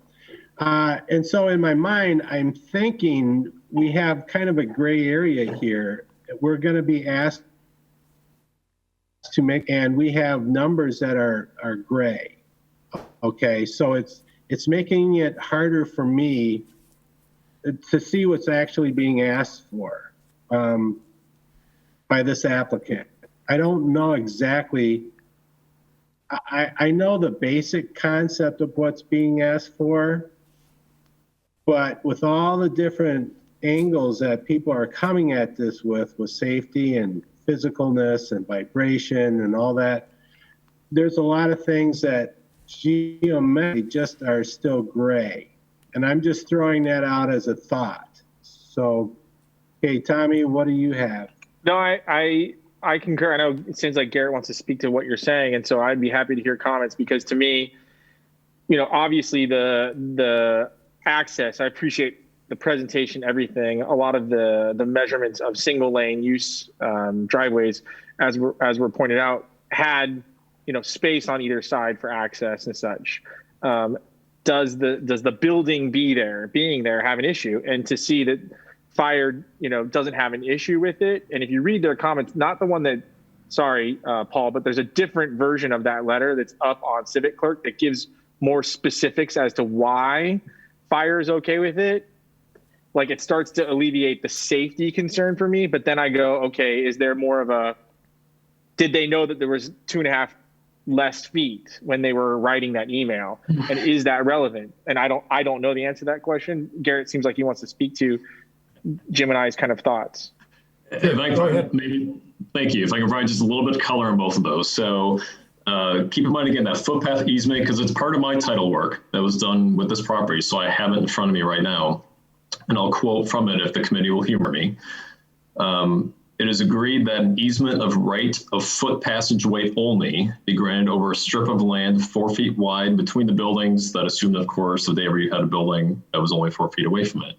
And so in my mind, I'm thinking we have kind of a gray area here. We're going to be asked to make, and we have numbers that are gray. Okay, so it's making it harder for me to see what's actually being asked for by this applicant. I don't know exactly. I know the basic concept of what's being asked for, but with all the different angles that people are coming at this with safety and physicalness and vibration and all that, there's a lot of things that geometrically just are still gray. And I'm just throwing that out as a thought. So, okay, Tommy, what do you have? No, I concur. I know it seems like Garrett wants to speak to what you're saying, and so I'd be happy to hear comments, because to me, you know, obviously the access, I appreciate the presentation, everything, a lot of the measurements of single lane use driveways, as were pointed out, had, you know, space on either side for access and such. Does the building being there have an issue? And to see that fire, you know, doesn't have an issue with it. And if you read their comments, not the one that, sorry, Paul, but there's a different version of that letter that's up on Civic Clerk that gives more specifics as to why fire is okay with it. Like, it starts to alleviate the safety concern for me, but then I go, okay, is there more of a, did they know that there was 2.5 less feet when they were writing that email? And is that relevant? And I don't know the answer to that question. Garrett seems like he wants to speak to Jim and I's kind of thoughts. If I can, maybe, thank you. If I can provide just a little bit of color on both of those. So keep in mind, again, that footpath easement, because it's part of my title work that was done with this property. So I have it in front of me right now, and I'll quote from it if the committee will humor me. It is agreed that an easement of right of foot passageway only be granted over a strip of land 4 feet wide between the buildings that assumed, of course, that they ever had a building that was only 4 feet away from it,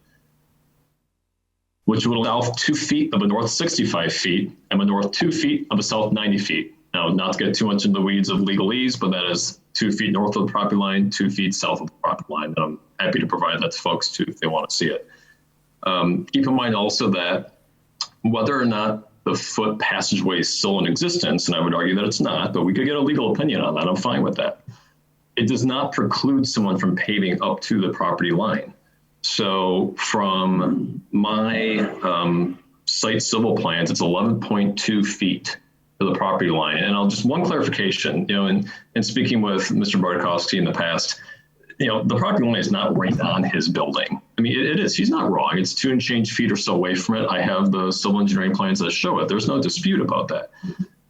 which would allow 2 feet of a north 65 feet and a north 2 feet of a south 90 feet. Now, not to get too much into the weeds of legalese, but that is 2 feet north of the property line, 2 feet south of the property line. And I'm happy to provide that to folks too if they want to see it. Keep in mind also that whether or not the foot passageway is still in existence, and I would argue that it's not, but we could get a legal opinion on that. I'm fine with that. It does not preclude someone from paving up to the property line. So from my site civil plans, it's 11.2 feet to the property line. And I'll just, one clarification, you know, in speaking with Mr. Bartkowski in the past, you know, the property line is not right on his building. I mean, it is, he's not wrong. It's 2 and change feet or so away from it. I have the civil engineering plans that show it. There's no dispute about that.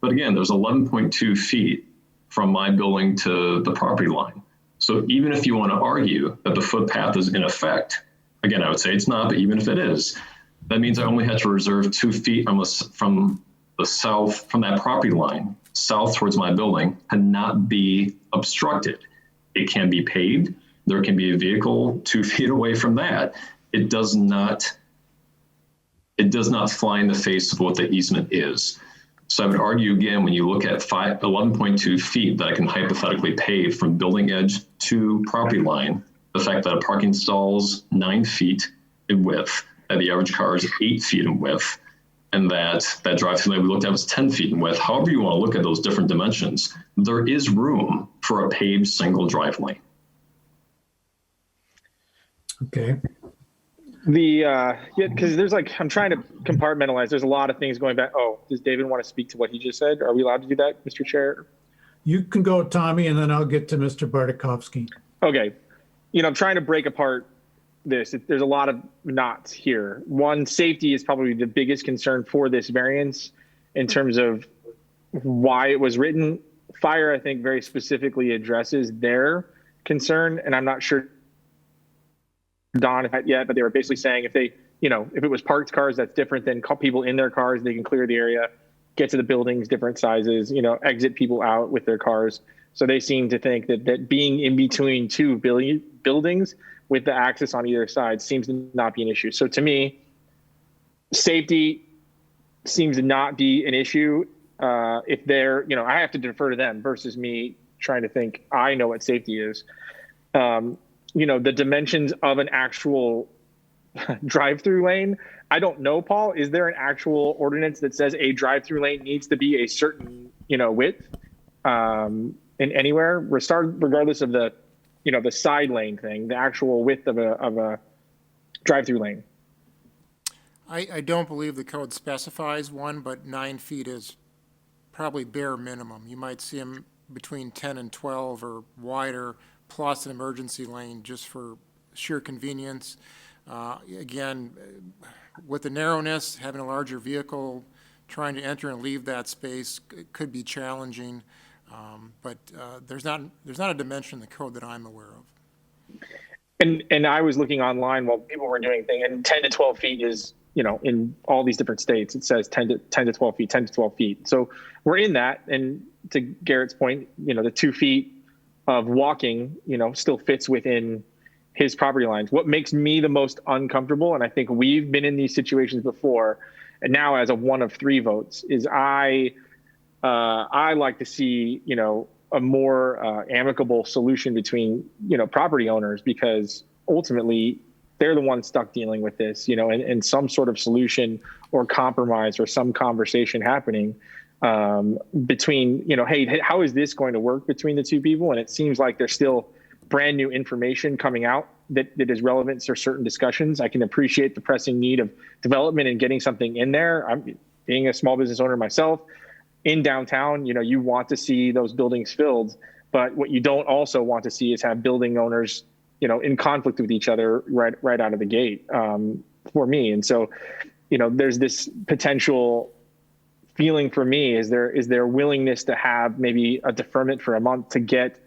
But again, there's 11.2 feet from my building to the property line. So even if you want to argue that the footpath is in effect, again, I would say it's not, but even if it is, that means I only had to reserve 2 feet from the south, from that property line, south towards my building, and not be obstructed. It can be paved. There can be a vehicle 2 feet away from that. It does not fly in the face of what the easement is. So I would argue, again, when you look at 11.2 feet that I can hypothetically pave from building edge to property line, the fact that a parking stall's 9 feet in width, that the average car is 8 feet in width, and that drive-through lane we looked at was 10 feet in width. However you want to look at those different dimensions, there is room for a paved single drive lane. Okay. Because there's I'm trying to compartmentalize. There's a lot of things going back. Oh, does David want to speak to what he just said? Are we allowed to do that, Mr. Chair? You can go, Tommy, and then I'll get to Mr. Bartokowski. Okay. I'm trying to break apart this. There's a lot of knots here. One, safety is probably the biggest concern for this variance in terms of why it was written. Fire, I think, very specifically addresses their concern, and I'm not sure, Don, if yet, but they were basically saying if they, if it was parked cars, that's different than people in their cars. They can clear the area, get to the buildings, different sizes, exit people out with their cars. So they seem to think that being in between two buildings with the access on either side seems to not be an issue. So to me, safety seems to not be an issue. If they're, I have to defer to them versus me trying to think I know what safety is. The dimensions of an actual drive-through lane, I don't know, Paul. Is there an actual ordinance that says a drive-through lane needs to be a certain, width in anywhere, regardless of the, the side lane thing, the actual width of a drive-through lane? I don't believe the code specifies one, but 9 feet is probably bare minimum. You might see them between 10 and 12 or wider, plus an emergency lane just for sheer convenience. Again, with the narrowness, having a larger vehicle trying to enter and leave that space could be challenging, but there's not a dimension in the code that I'm aware of. And I was looking online while people were doing things, and 10 to 12 feet is, in all these different states, it says 10 to 12 feet, 10 to 12 feet. So we're in that. And to Garrett's point, the 2 feet of walking, still fits within his property lines. What makes me the most uncomfortable, and I think we've been in these situations before, and now as a one of 3 votes, is I like to see, a more amicable solution between, property owners, because ultimately they're the ones stuck dealing with this, and some sort of solution or compromise or some conversation happening between, hey, how is this going to work between the two people? And it seems like there's still brand new information coming out that is relevant to certain discussions. I can appreciate the pressing need of development and getting something in there. I'm being a small business owner myself in downtown, you want to see those buildings filled, but what you don't also want to see is have building owners, in conflict with each other right out of the gate, for me. And so, there's this potential feeling for me, is there willingness to have maybe a deferment for a month to get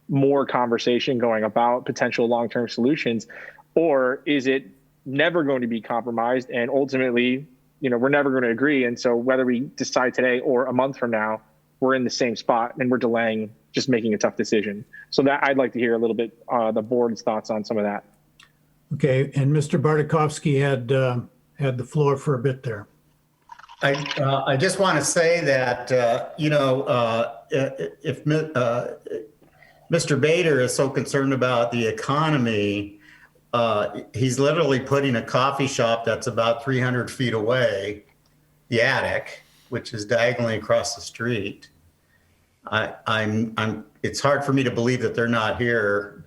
more conversation going about potential long-term solutions, or is it never going to be compromised and ultimately, we're never going to agree. And so whether we decide today or a month from now, we're in the same spot and we're delaying just making a tough decision. So that I'd like to hear a little bit the board's thoughts on some of that. Okay. And Mr. Bartokowski had the floor for a bit there. I just want to say that, if Mr. Bader is so concerned about the economy, he's literally putting a coffee shop that's about 300 feet away, the attic, which is diagonally across the street. It's hard for me to believe that they're not here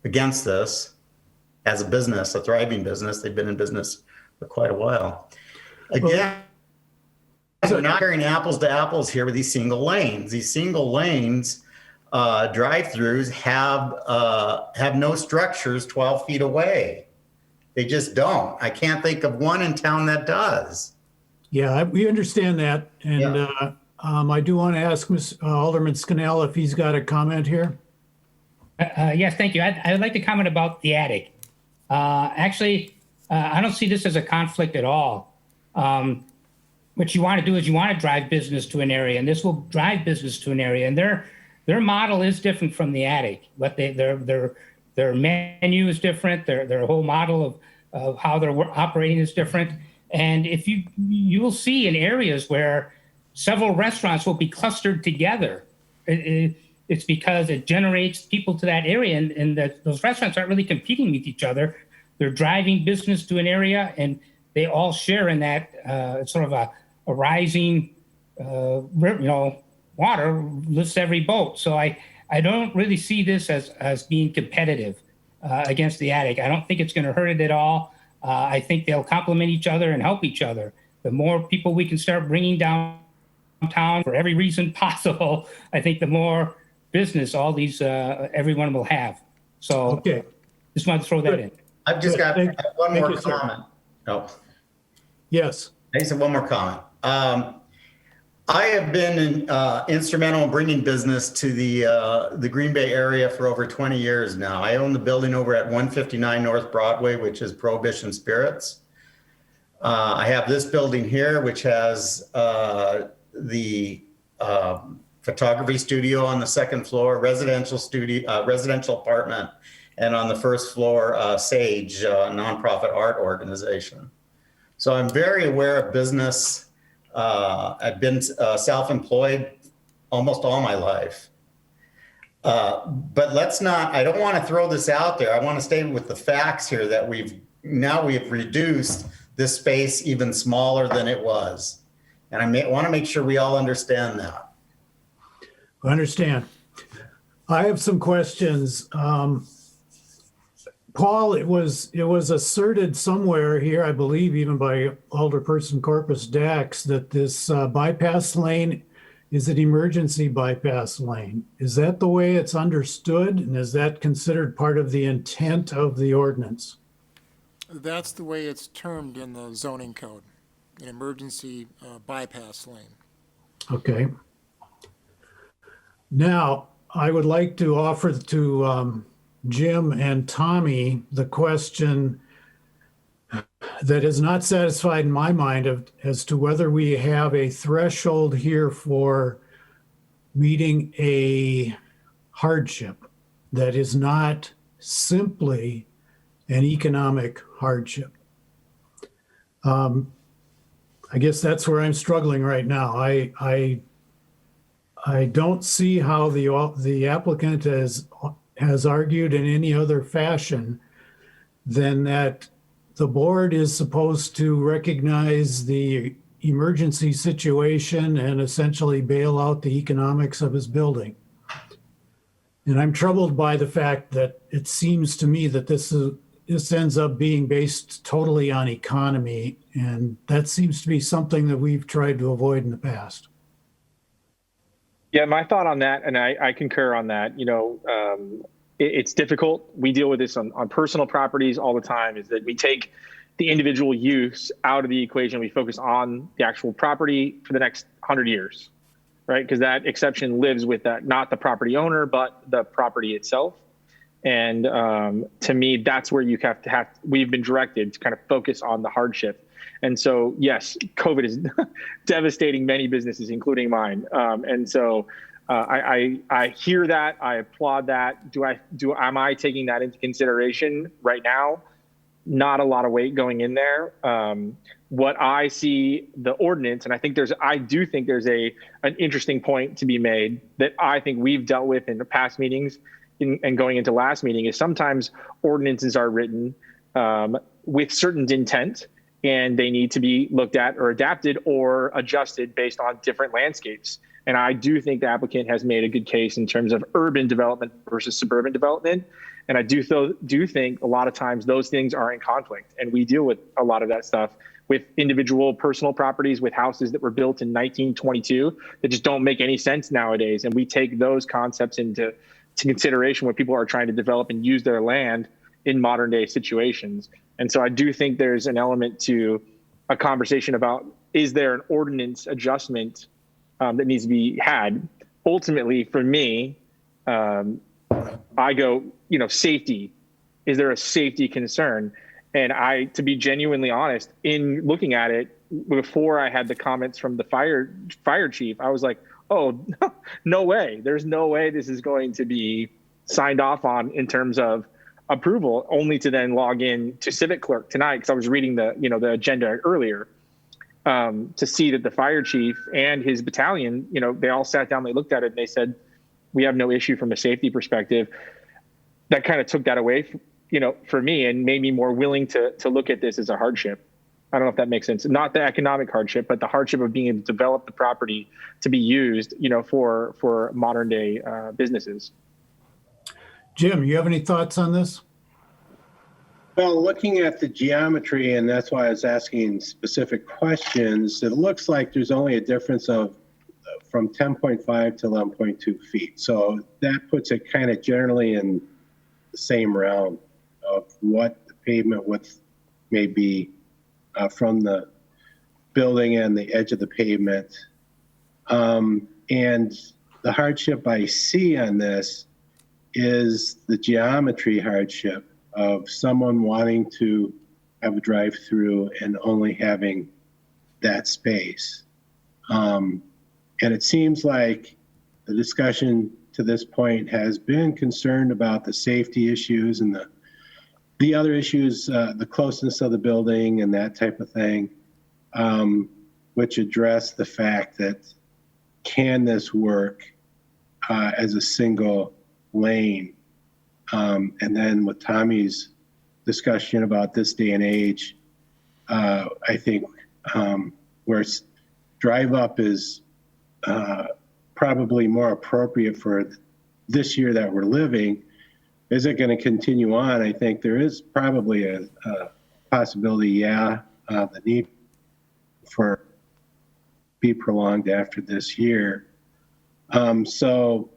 against this as a business, a thriving business. They've been in business for quite a while. Again, we're not comparing apples to apples here with these single lanes. These single lanes, drive-throughs have no structures 12 feet away. They just don't. I can't think of one in town that does. Yeah, we understand that. And I do want to ask Alderman Scannell if he's got a comment here. Yes, thank you. I would like to comment about the attic. Actually, I don't see this as a conflict at all. What you want to do is you want to drive business to an area, and this will drive business to an area. And their model is different from the attic. What their menu is different. Their whole model of how they're operating is different. And if you will see in areas where several restaurants will be clustered together, it's because it generates people to that area, and those restaurants aren't really competing with each other. They're driving business to an area, and they all share in that sort of a rising, water lifts every boat. So I don't really see this as being competitive. against the attic. I don't think it's going to hurt it at all. I think they'll complement each other and help each other. The more people we can start bringing downtown for every reason possible, I think the more business all these everyone will have. So Okay. just wanted to throw that in. I've just got one Thank more you, sir. comment. Oh, Yes. I just have one more comment. I have been instrumental in bringing business to the Green Bay area for over 20 years now. I own the building over at 159 North Broadway, which is Prohibition Spirits. I have this building here, which has the photography studio on the second floor, residential apartment, and on the first floor, Sage, nonprofit art organization. So I'm very aware of business. I've been self-employed almost all my life. But I don't want to throw this out there. I want to stay with the facts here that we've reduced this space even smaller than it was. And I want to make sure we all understand that. I understand. I have some questions. Paul, it was asserted somewhere here, I believe even by Alderperson Corpus Dax, that this bypass lane is an emergency bypass lane. Is that the way it's understood? And is that considered part of the intent of the ordinance? That's the way it's termed in the zoning code, an emergency bypass lane. Okay. Now, I would like to offer to Jim and Tommy the question that is not satisfied in my mind as to whether we have a threshold here for meeting a hardship that is not simply an economic hardship. I guess that's where I'm struggling right now. I don't see how the applicant has argued in any other fashion than that the board is supposed to recognize the emergency situation and essentially bail out the economics of his building. And I'm troubled by the fact that it seems to me that this ends up being based totally on economy, and that seems to be something that we've tried to avoid in the past. Yeah, my thought on that, and I concur on that, it's difficult. We deal with this on personal properties all the time, is that we take the individual use out of the equation. We focus on the actual property for the next 100 years, right? Because that exception lives with that, not the property owner, but the property itself. And to me, that's where you we've been directed to kind of focus on the hardship. And so, yes, COVID is devastating many businesses, including mine. And so I hear that, I applaud that. Am I taking that into consideration right now? Not a lot of weight going in there. What I see the ordinance, and I do think there's an interesting point to be made that I think we've dealt with in the past meetings and going into last meeting, is sometimes ordinances are written with certain intent, and they need to be looked at or adapted or adjusted based on different landscapes. And I do think the applicant has made a good case in terms of urban development versus suburban development. And I do think a lot of times those things are in conflict, and we deal with a lot of that stuff with individual personal properties, with houses that were built in 1922 that just don't make any sense nowadays. And we take those concepts into consideration when people are trying to develop and use their land in modern day situations. And so I do think there's an element to a conversation about, is there an ordinance adjustment that needs to be had? Ultimately, for me, I go, safety. Is there a safety concern? And to be genuinely honest, in looking at it, before I had the comments from the fire chief, I was like, oh, no way. There's no way this is going to be signed off on in terms of approval, only to then log in to Civic Clerk tonight, because I was reading the agenda earlier, to see that the fire chief and his battalion, they all sat down, they looked at it, and they said, we have no issue from a safety perspective. That kind of took that away, for me, and made me more willing to look at this as a hardship. I don't know if that makes sense. Not the economic hardship, but the hardship of being able to develop the property to be used, for modern day businesses. Jim, you have any thoughts on this? Well, looking at the geometry, and that's why I was asking specific questions, it looks like there's only a difference of from 10.5 to 11.2 feet. So that puts it kind of generally in the same realm of what the pavement width may be from the building and the edge of the pavement. And the hardship I see on this is the geometry hardship of someone wanting to have a drive-through and only having that space. And it seems like the discussion to this point has been concerned about the safety issues and the other issues, the closeness of the building and that type of thing, which address the fact that can this work as a single lane? And then with Tommy's discussion about this day and age, I think where drive up is probably more appropriate for this year that we're living. Is it going to continue on? I think there is probably a possibility, the need for be prolonged after this year. So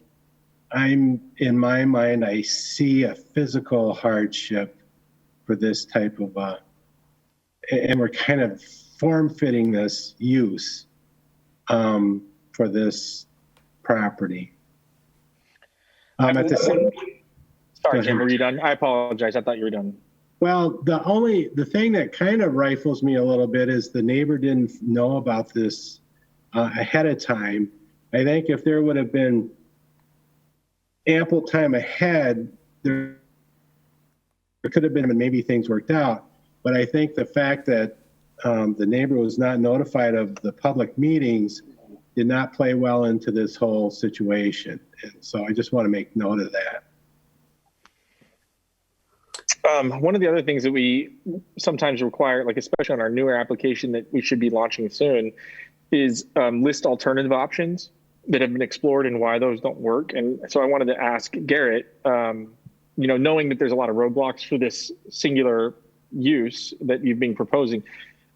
in my mind, I see a physical hardship for this type of, and we're kind of form-fitting this use for this property. At the same, Sorry, Jim, were you done? I apologize. I thought you were done. well, the thing that kind of rifles me a little bit is the neighbor didn't know about this ahead of time. I think if there would have been ample time ahead, there could have been maybe things worked out. But I think the fact that the neighbor was not notified of the public meetings did not play well into this whole situation. And so I just want to make note of that. One of the other things that we sometimes require, like especially on our newer application that we should be launching soon, is list alternative options that have been explored and why those don't work. And so I wanted to ask Garrett, knowing that there's a lot of roadblocks for this singular use that you've been proposing,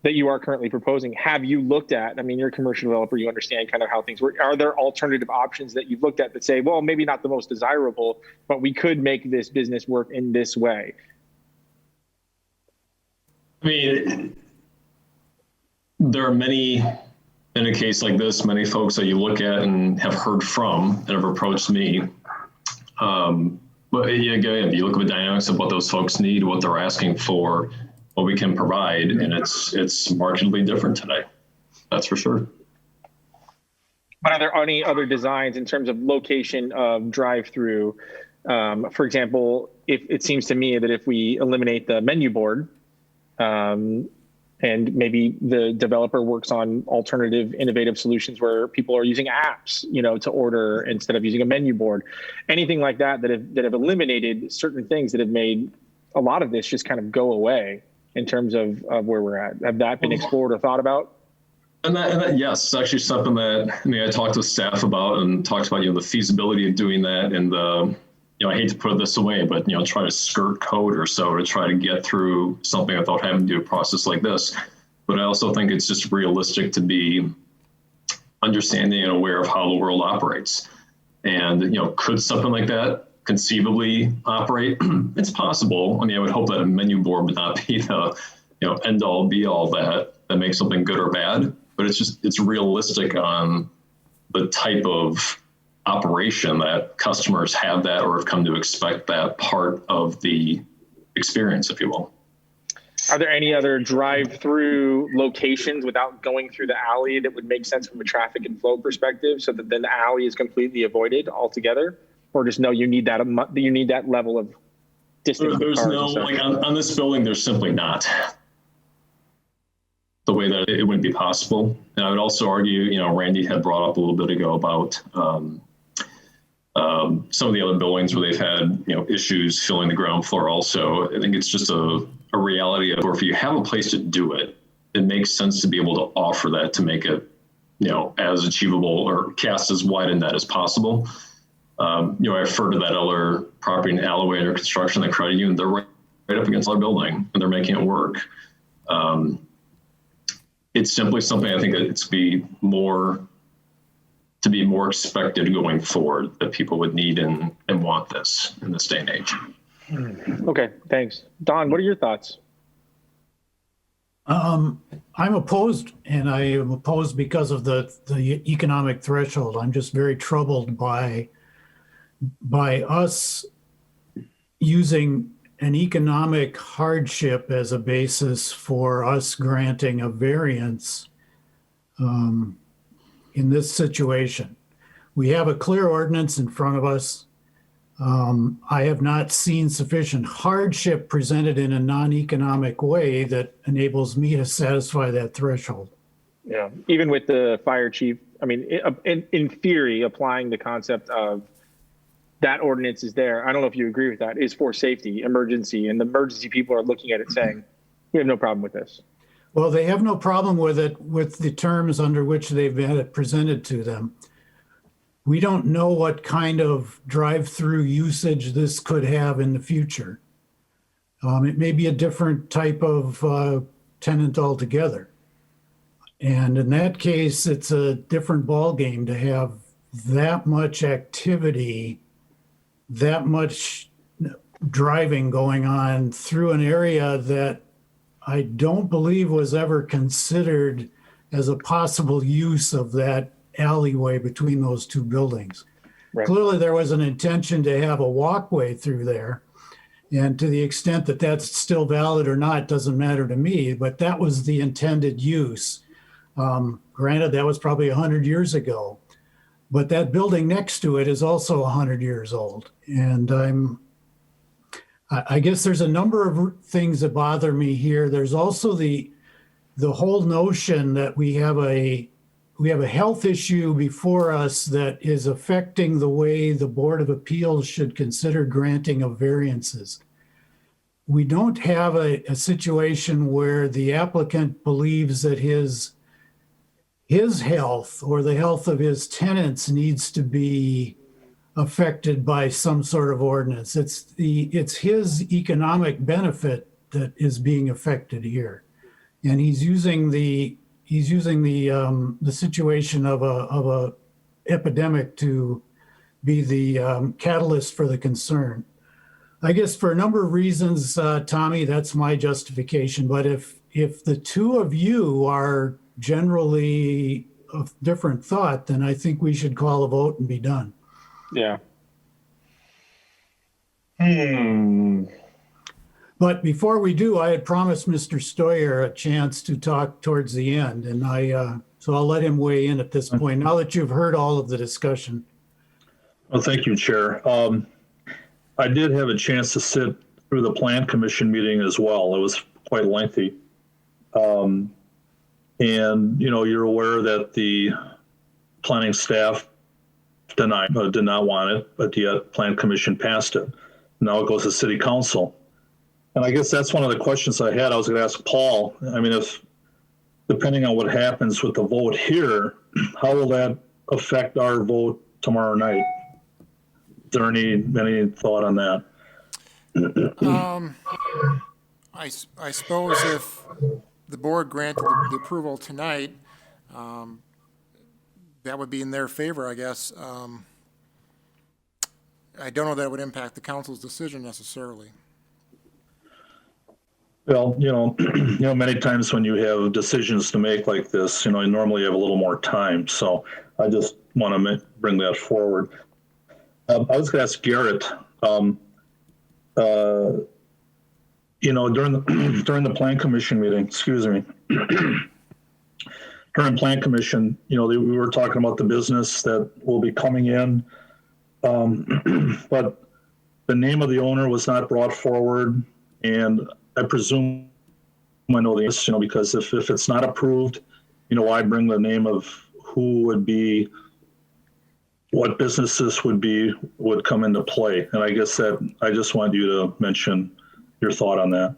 that you are currently proposing, have you looked at, I mean, you're a commercial developer, you understand kind of how things work. Are there alternative options that you've looked at that say, well, maybe not the most desirable, but we could make this business work in this way? I mean, there are many, in a case like this, many folks that you look at and have heard from that have approached me. But again, you look at the dynamics of what those folks need, what they're asking for, what we can provide, and it's markedly different today. That's for sure. But are there any other designs in terms of location of drive-through? For example, if it seems to me that if we eliminate the menu board, and maybe the developer works on alternative, innovative solutions where people are using apps, to order instead of using a menu board, anything like that have eliminated certain things that have made a lot of this just kind of go away in terms of where we're at. Have that been explored or thought about? And that, yes, it's actually something that I talked to staff about and talked about, the feasibility of doing that and the, I hate to put it this away, but, try to skirt code or so to try to get through something without having to do a process like this. But I also think it's just realistic to be understanding and aware of how the world operates. And, could something like that conceivably operate? It's possible. I would hope that a menu board would not be the, end all be all that makes something good or bad, but it's realistic on the type of operation that customers have that or have come to expect that part of the experience, if you will. Are there any other drive-through locations without going through the alley that would make sense from a traffic and flow perspective, so that then the alley is completely avoided altogether? Or just you need that level of distance? There's no, on this building, there's simply not the way that it wouldn't be possible. And I would also argue, Randy had brought up a little bit ago about some of the other buildings where they've had, issues filling the ground floor also. I think it's just a reality of, or if you have a place to do it, it makes sense to be able to offer that to make it, as achievable or cast as wide a net as possible. I refer to that other property in Alloway under construction, that credit union, they're right up against our building and they're making it work. It's simply something I think that it's to be more expected going forward, that people would need and want this in this day and age. Okay, thanks. Don, what are your thoughts? I'm opposed, and I am opposed because of the economic threshold. I'm just very troubled by us using an economic hardship as a basis for us granting a variance in this situation. We have a clear ordinance in front of us. I have not seen sufficient hardship presented in a non-economic way that enables me to satisfy that threshold. Yeah, even with the fire chief, I mean, in theory, applying the concept of that ordinance is there. I don't know if you agree with that, is for safety, emergency, and the emergency people are looking at it saying, we have no problem with this. Well, they have no problem with it with the terms under which they've had it presented to them. We don't know what kind of drive-through usage this could have in the future. It may be a different type of tenant altogether. And in that case, it's a different ballgame to have that much activity, that much driving going on through an area that I don't believe was ever considered as a possible use of that alleyway between those two buildings. Right. Clearly, there was an intention to have a walkway through there. And to the extent that that's still valid or not doesn't matter to me, but that was the intended use. Granted, that was probably 100 years ago, but that building next to it is also 100 years old. And I guess there's a number of things that bother me here. There's also the whole notion that we have a health issue before us that is affecting the way the Board of Appeals should consider granting of variances. We don't have a situation where the applicant believes that his health or the health of his tenants needs to be affected by some sort of ordinance. It's his economic benefit that is being affected here. And he's using the situation of a epidemic to be the catalyst for the concern. I guess for a number of reasons, Tommy, that's my justification. But if the two of you are generally of different thought, then I think we should call a vote and be done. Yeah. But before we do, I had promised Mr. Stoyer a chance to talk towards the end, and so I'll let him weigh in at this point, now that you've heard all of the discussion. Well, thank you, Chair. I did have a chance to sit through the Plan Commission meeting as well. It was quite lengthy. And, you're aware that the planning staff did not want it, but yet Plan Commission passed it. Now it goes to City Council. And I guess that's one of the questions I had. I was going to ask Paul, I mean, if depending on what happens with the vote here, how will that affect our vote tomorrow night? Is there any thought on that? I suppose if the board granted the approval tonight, that would be in their favor, I guess. I don't know that it would impact the council's decision necessarily. Well, many times when you have decisions to make like this, you normally have a little more time. So I just want to bring that forward. I was going to ask Garrett, during the Plan Commission meeting, during Plan Commission, we were talking about the business that will be coming in, but the name of the owner was not brought forward, and I presume I know the answer, because if it's not approved, why bring the name of who would be, what businesses would come into play? And I guess that I just wanted you to mention your thought on that.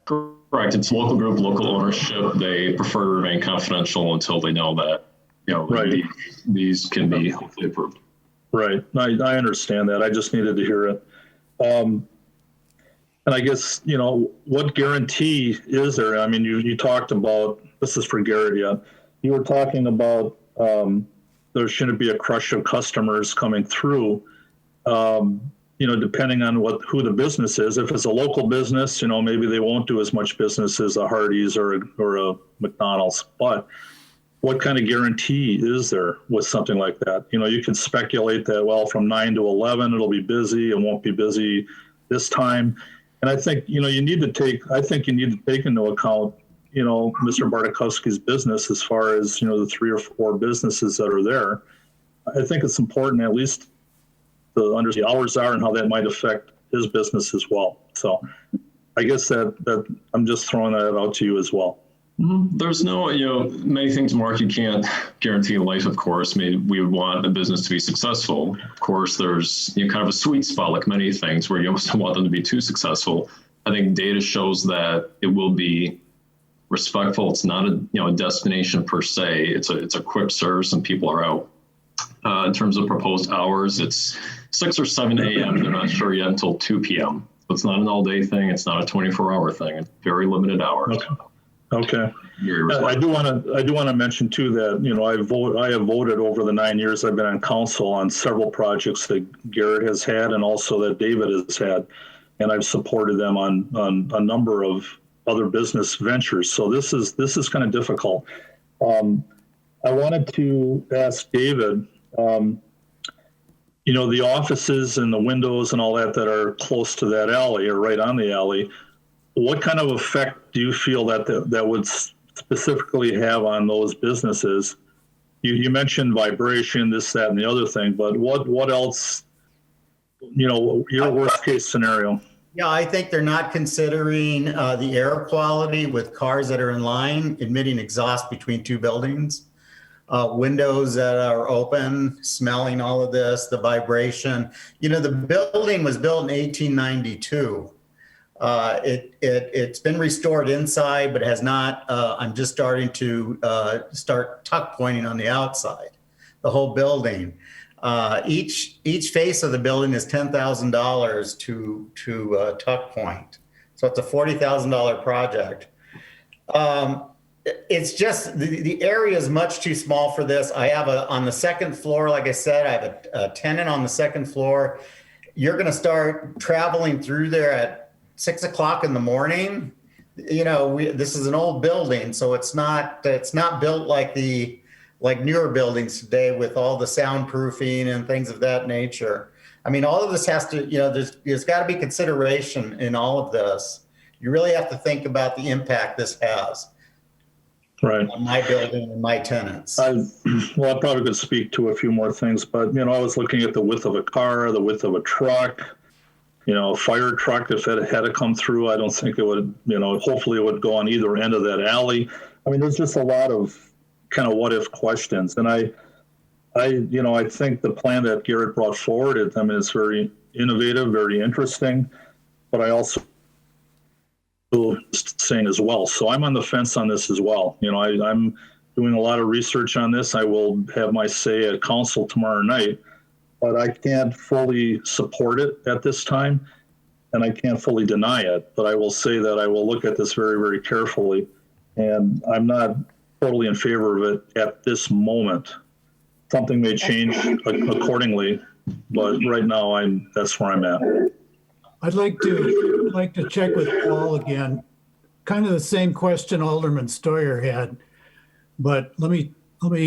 Correct. It's local group, local ownership. They prefer to remain confidential until they know that, right. these can be hopefully approved. Right. I understand that. I just needed to hear it. And I guess, what guarantee is there? I mean, you talked about, this is for Garrett, yeah. You were talking about there shouldn't be a crush of customers coming through, depending on who the business is. If it's a local business, maybe they won't do as much business as a Hardee's or a McDonald's. But what kind of guarantee is there with something like that? You can speculate that, well, from 9 to 11, it'll be busy. It won't be busy this time. And I think, you need to take into account, Mr. Bartkowski's business as far as, the 3 or 4 businesses that are there. I think it's important at least to understand the hours are and how that might affect his business as well. So I guess that I'm just throwing that out to you as well. There's no, many things, Mark, you can't guarantee life, of course. I mean, we would want a business to be successful. Of course, there's kind of a sweet spot, like many things, where you almost don't want them to be too successful. I think data shows that it will be respectful. It's not a destination per se. It's a quick service and people are out. In terms of proposed hours, it's 6 or 7 a.m. They're not sure yet until 2 p.m. So it's not an all-day thing. It's not a 24-hour thing. It's very limited hours. Okay. I do want to mention too that I have voted over the 9 years I've been on council on several projects that Garrett has had and also that David has had, and I've supported them on a number of other business ventures. So this is kind of difficult. I wanted to ask David. The offices and the windows and all that are close to that alley or right on the alley. What kind of effect do you feel that would specifically have on those businesses? You mentioned vibration, this, that, and the other thing, but what else, your worst case scenario? Yeah, I think they're not considering the air quality with cars that are in line emitting exhaust between 2 buildings. Windows that are open, smelling all of this, the vibration. The building was built in 1892. It's been restored inside, but has not. I'm just starting to start tuck pointing on the outside, the whole building. Each face of the building is $10,000 to tuck point. So it's a $40,000 project. It's just the area is much too small for this. I have on the second floor, like I said, I have a tenant on the second floor. You're going to start traveling through there at 6 o'clock in the morning. This is an old building, so it's not built like newer buildings today with all the soundproofing and things of that nature. I mean, all of this has to, there's got to be consideration in all of this. You really have to think about the impact this has. Right. On my building and my tenants. I probably could speak to a few more things, but, I was looking at the width of a car, the width of a truck, a fire truck, if it had to come through, I don't think it would, hopefully it would go on either end of that alley. I mean, there's just a lot of kind of what if questions. And I think the plan that Garrett brought forward, it's very innovative, very interesting, but I also saying as well. So I'm on the fence on this as well. I'm doing a lot of research on this. I will have my say at council tomorrow night, but I can't fully support it at this time, and I can't fully deny it. But I will say that I will look at this very, very carefully, and I'm not totally in favor of it at this moment. Something may change accordingly, but right now that's where I'm at. I'd like to check with Paul again. Kind of the same question Alderman Stoyer had, but let me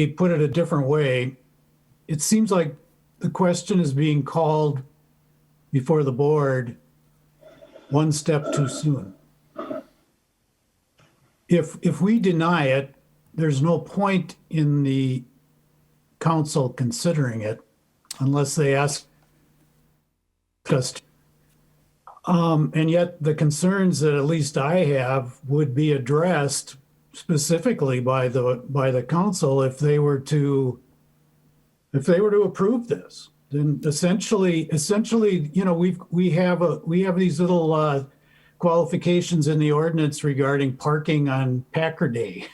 put it a different way. It seems like the question is being called before the board one step too soon. If we deny it, there's no point in the council considering it unless they ask us to. And yet the concerns that at least I have would be addressed specifically by the council if they were to approve this. Then essentially, we have these little qualifications in the ordinance regarding parking on Packer Day.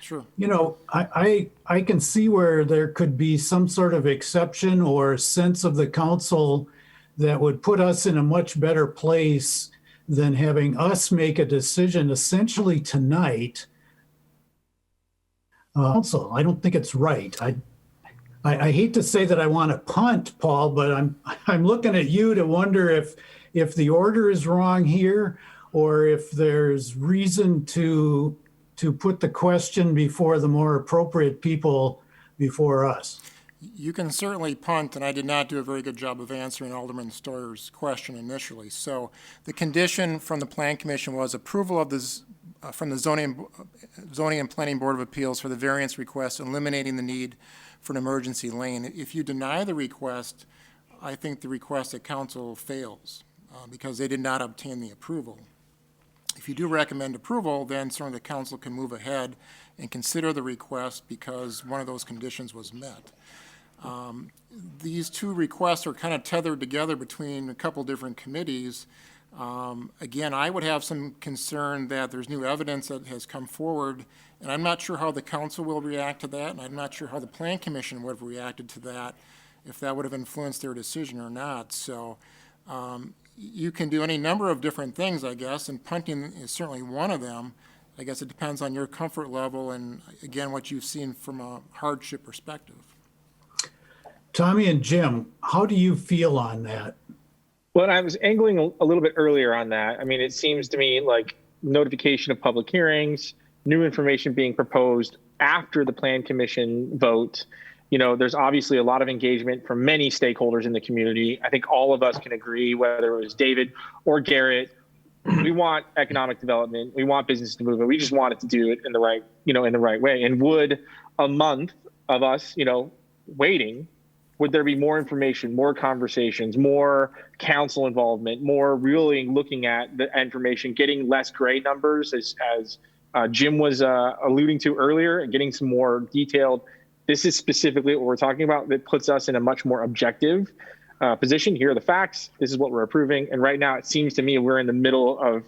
Sure. You know, I can see where there could be some sort of exception or sense of the council that would put us in a much better place than having us make a decision essentially tonight. Council, I don't think it's right. I hate to say that I want to punt, Paul, but I'm looking at you to wonder if the order is wrong here, or if there's reason to put the question before the more appropriate people before us. You can certainly punt, and I did not do a very good job of answering Alderman Stoyer's question initially. So the condition from the Plan Commission was approval of this from the Zoning and Planning Board of Appeals for the variance request, eliminating the need for an emergency lane. If you deny the request, I think the request at council fails because they did not obtain the approval. If you do recommend approval, then certainly the council can move ahead and consider the request because one of those conditions was met. These two requests are kind of tethered together between a couple different committees. Again, I would have some concern that there's new evidence that has come forward, and I'm not sure how the council will react to that, and I'm not sure how the Plan Commission would have reacted to that, if that would have influenced their decision or not. So you can do any number of different things, I guess, and punting is certainly one of them. I guess it depends on your comfort level and, again, what you've seen from a hardship perspective. Tommy and Jim, how do you feel on that? Well, I was angling a little bit earlier on that. I mean, it seems to me like notification of public hearings, new information being proposed after the Plan Commission vote. You know, there's obviously a lot of engagement from many stakeholders in the community. I think all of us can agree, whether it was David or Garrett, we want economic development. We want business to move, and we just want it to do it in the right, in the right way. And would a month of us, waiting, would there be more information, more conversations, more council involvement, more really looking at the information, getting less gray numbers, as Jim was alluding to earlier, and getting some more detailed. This is specifically what we're talking about that puts us in a much more objective position. Here are the facts. This is what we're approving. And right now, it seems to me we're in the middle of,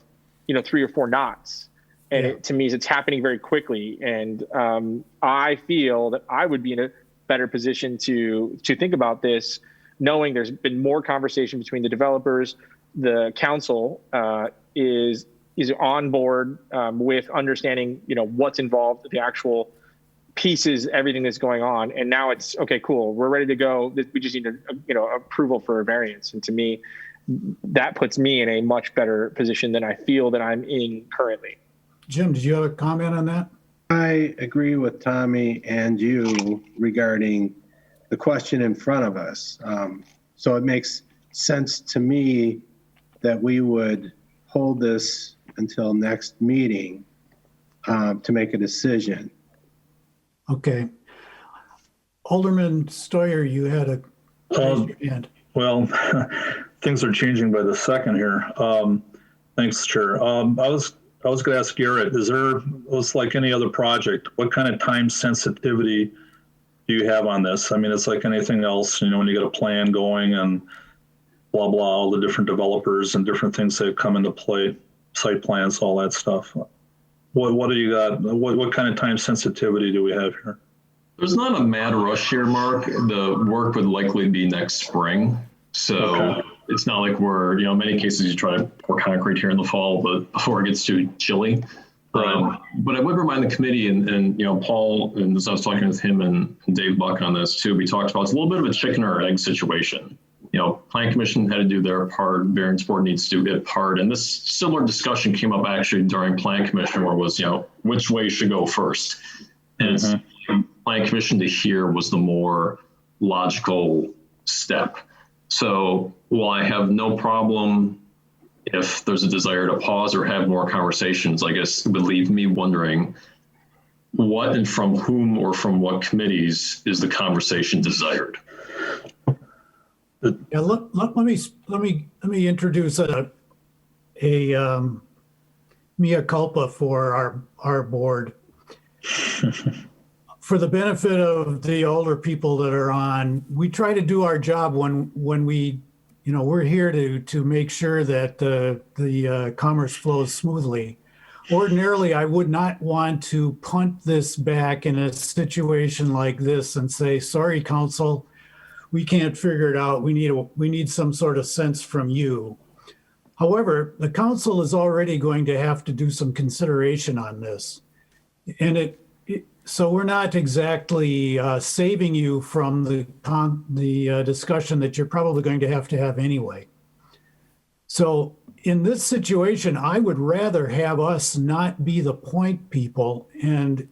3 or 4 knots. And Yeah. to me, it's happening very quickly. And I feel that I would be in a better position to think about this, knowing there's been more conversation between the developers. The council is on board with understanding, what's involved, the actual pieces, everything that's going on. And now it's, okay, cool, we're ready to go. We just need approval for a variance. And to me, that puts me in a much better position than I feel that I'm in currently. Jim, did you have a comment on that? I agree with Tommy and you regarding the question in front of us. So it makes sense to me that we would hold this until next meeting to make a decision. Okay. Alderman Stoyer, you had a raise your hand. Well, things are changing by the second here. Thanks, Chair. I was going to ask Garrett, it's like any other project, what kind of time sensitivity do you have on this? I mean, it's like anything else, when you get a plan going and blah, blah, all the different developers and different things that come into play, site plans, all that stuff. What do you got? What kind of time sensitivity do we have here? There's not a mad rush here, Mark. The work would likely be next spring. So okay. It's not like we're, in many cases you try to pour concrete here in the fall, but before it gets too chilly. Right. But I would remind the committee and Paul, and as I was talking with him and Dave Buck on this too, we talked about it's a little bit of a chicken or egg situation. Plan Commission had to do their part, Variance Board needs to do its part. And this similar discussion came up actually during Plan Commission where it was, which way should go first. And Plan Commission to hear was the more logical step. So while I have no problem if there's a desire to pause or have more conversations, I guess it would leave me wondering what and from whom or from what committees is the conversation desired? Yeah, let me introduce a mea culpa for our board. For the benefit of the older people that are on, we try to do our job when we, we're here to make sure that the commerce flows smoothly. ordinarily, I would not want to punt this back in a situation like this and say, sorry, council, we can't figure it out. We need some sort of sense from you. However, the council is already going to have to do some consideration on this. And so we're not exactly saving you from the discussion that you're probably going to have anyway. So in this situation, I would rather have us not be the point people and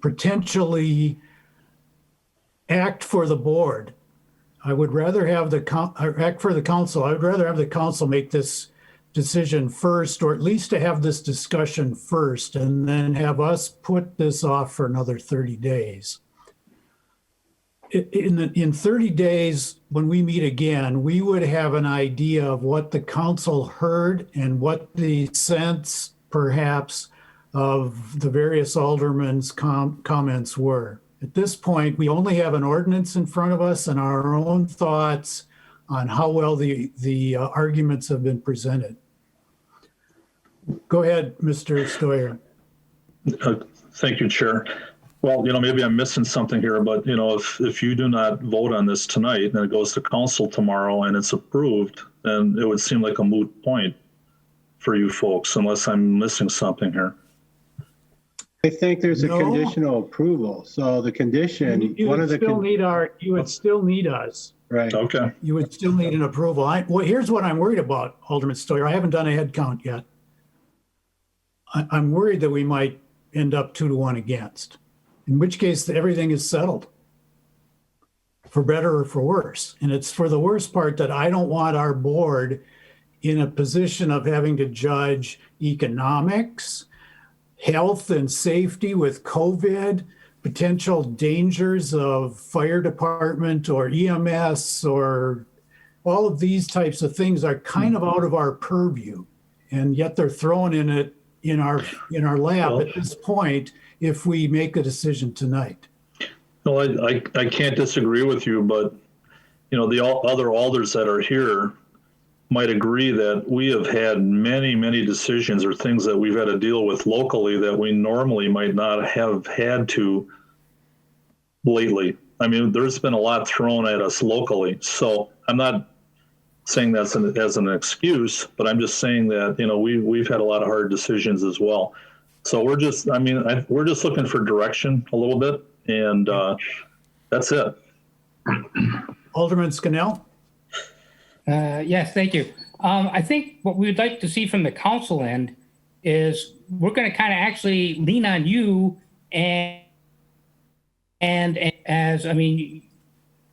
potentially act for the board. I would rather have act for the council. I would rather have the council make this decision first, or at least to have this discussion first, and then have us put this off for another 30 days. In 30 days, when we meet again, we would have an idea of what the council heard and what the sense, perhaps, of the various aldermen's comments were. At this point, we only have an ordinance in front of us and our own thoughts on how well the arguments have been presented. Go ahead, Mr. Stoyer. Thank you, Chair. Well, maybe I'm missing something here, but, if you do not vote on this tonight and it goes to council tomorrow and it's approved, then it would seem like a moot point for you folks, unless I'm missing something here. I think there's a conditional approval. So the condition, you would still need us. Right. Okay. You would still need an approval. Well, here's what I'm worried about, Alderman Stoyer. I haven't done a head count yet. I'm worried that we might end up 2-1 against, in which case everything is settled, for better or for worse. And it's for the worst part that I don't want our board in a position of having to judge economics, health and safety with COVID, potential dangers of fire department or EMS, or all of these types of things are kind of out of our purview. And yet they're thrown in our lap at this point if we make a decision tonight. No, I can't disagree with you, but the other alders that are here might agree that we have had many decisions or things that we've had to deal with locally that we normally might not have had to lately. I mean, there's been a lot thrown at us locally. So I'm not saying that's as an excuse, but I'm just saying that, we've had a lot of hard decisions as well. So we're just looking for direction a little bit, and that's it. Alderman Scannell? Yes, thank you. I think what we would like to see from the council end is we're going to kind of actually lean on you and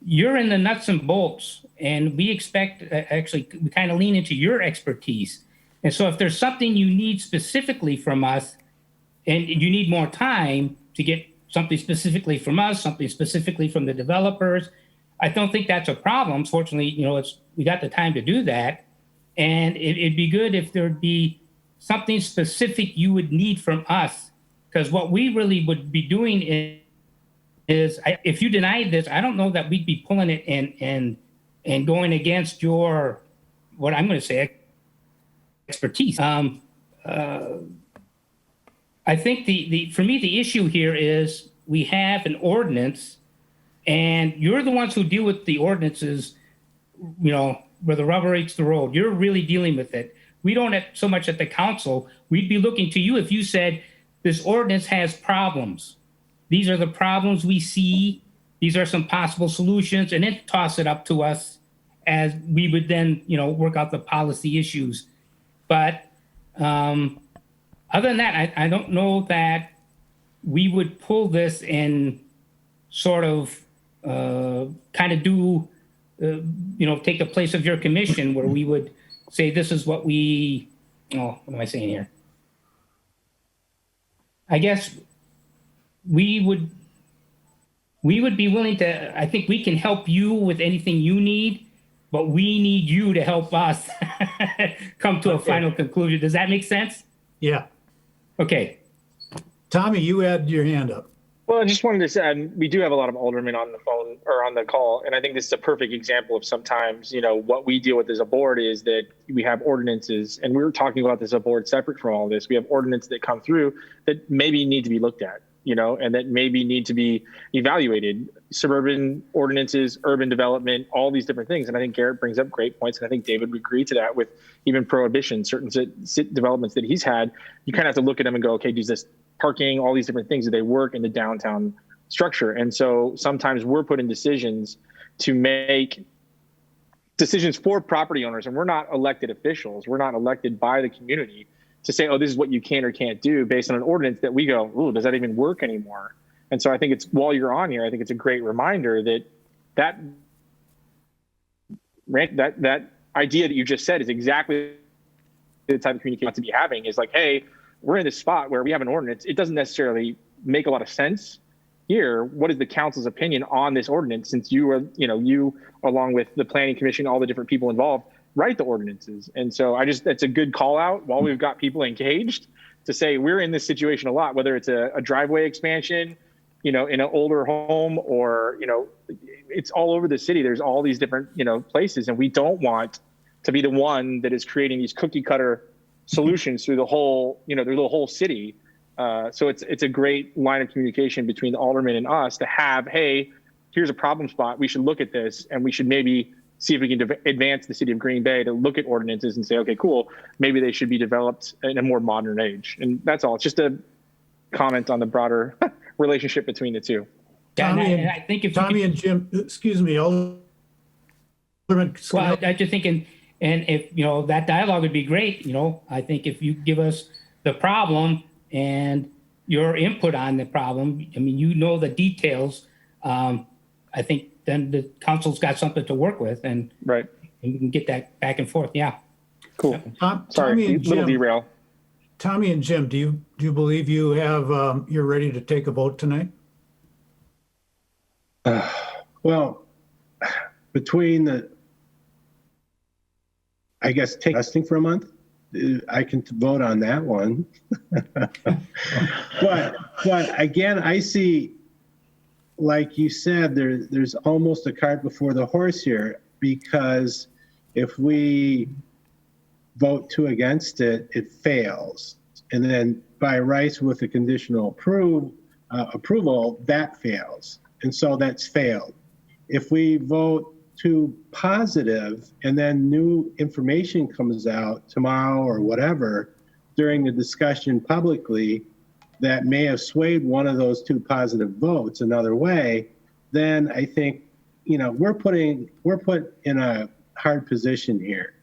you're in the nuts and bolts, and we expect, we kind of lean into your expertise. And so if there's something you need specifically from us and you need more time to get something specifically from us, something specifically from the developers, I don't think that's a problem. Fortunately, we got the time to do that. And it'd be good if there'd be something specific you would need from us. Because what we really would be doing is if you denied this, I don't know that we'd be pulling it and going against your, what I'm going to say, expertise. I think for me, the issue here is we have an ordinance, and you're the ones who deal with the ordinances, where the rubber meets the road. You're really dealing with it. We don't have so much at the council. We'd be looking to you if you said, this ordinance has problems. These are the problems we see. These are some possible solutions, and then toss it up to us as we would then, work out the policy issues. But other than that, I don't know that we would pull this and sort of kind of do, take the place of your commission, where we would say, this is what we, what am I saying here? I guess we would be willing to, I think we can help you with anything you need, but we need you to help us come to a final conclusion. Does that make sense? Yeah. Okay. Tommy, you had your hand up. Well, I just wanted to say, we do have a lot of aldermen on the phone or on the call, and I think this is a perfect example of sometimes, what we deal with as a board is that we have ordinances, and we were talking about this as a board separate from all this. We have ordinances that come through that maybe need to be looked at, and that maybe need to be evaluated. Suburban ordinances, urban development, all these different things. And I think Garrett brings up great points, and I think David would agree to that with even prohibition, certain developments that he's had. You kind of have to look at them and go, okay, does this parking, all these different things, do they work in the downtown structure? And so sometimes we're put in decisions to make decisions for property owners, and we're not elected officials. We're not elected by the community to say, oh, this is what you can or can't do based on an ordinance that we go, ooh, does that even work anymore? And so I think it's, while you're on here, I think it's a great reminder that idea that you just said is exactly the type of communication you want to be having, is like, hey, we're in this spot where we have an ordinance. It doesn't necessarily make a lot of sense here. What is the council's opinion on this ordinance? Since you are, you along with the planning commission, all the different people involved, write the ordinances. And so that's a good call out while we've got people engaged to say we're in this situation a lot, whether it's a driveway expansion, in an older home, or, it's all over the city. There's all these different, places, and we don't want to be the one that is creating these cookie cutter solutions through the whole, through the whole city. So it's a great line of communication between the alderman and us to have, hey, here's a problem spot. We should look at this, and we should maybe see if we can advance the city of Green Bay to look at ordinances and say, okay, cool, maybe they should be developed in a more modern age. And that's all. It's just a comment on the broader relationship between the two. And I think if Tommy and Jim, excuse me, Alderman well, I just thinking, and if, that dialogue would be great, I think if you give us the problem and your input on the problem, I mean, the details, I think then the council's got something to work with, and right, and we can get that back and forth. Yeah. Cool. Tommy Sorry, and little Jim, derail. Tommy and Jim, do you believe you have, you're ready to take a vote tonight? Well, between I guess take testing for a month, I can vote on that one. but again, I see, like you said, there's almost a cart before the horse here, because if we vote 2 against it, it fails. And then by rights with the conditional approval, that fails. And so that's failed. If we vote 2 positive and then new information comes out tomorrow or whatever during the discussion publicly that may have swayed one of those 2 positive votes another way, then I think, we're put in a hard position here.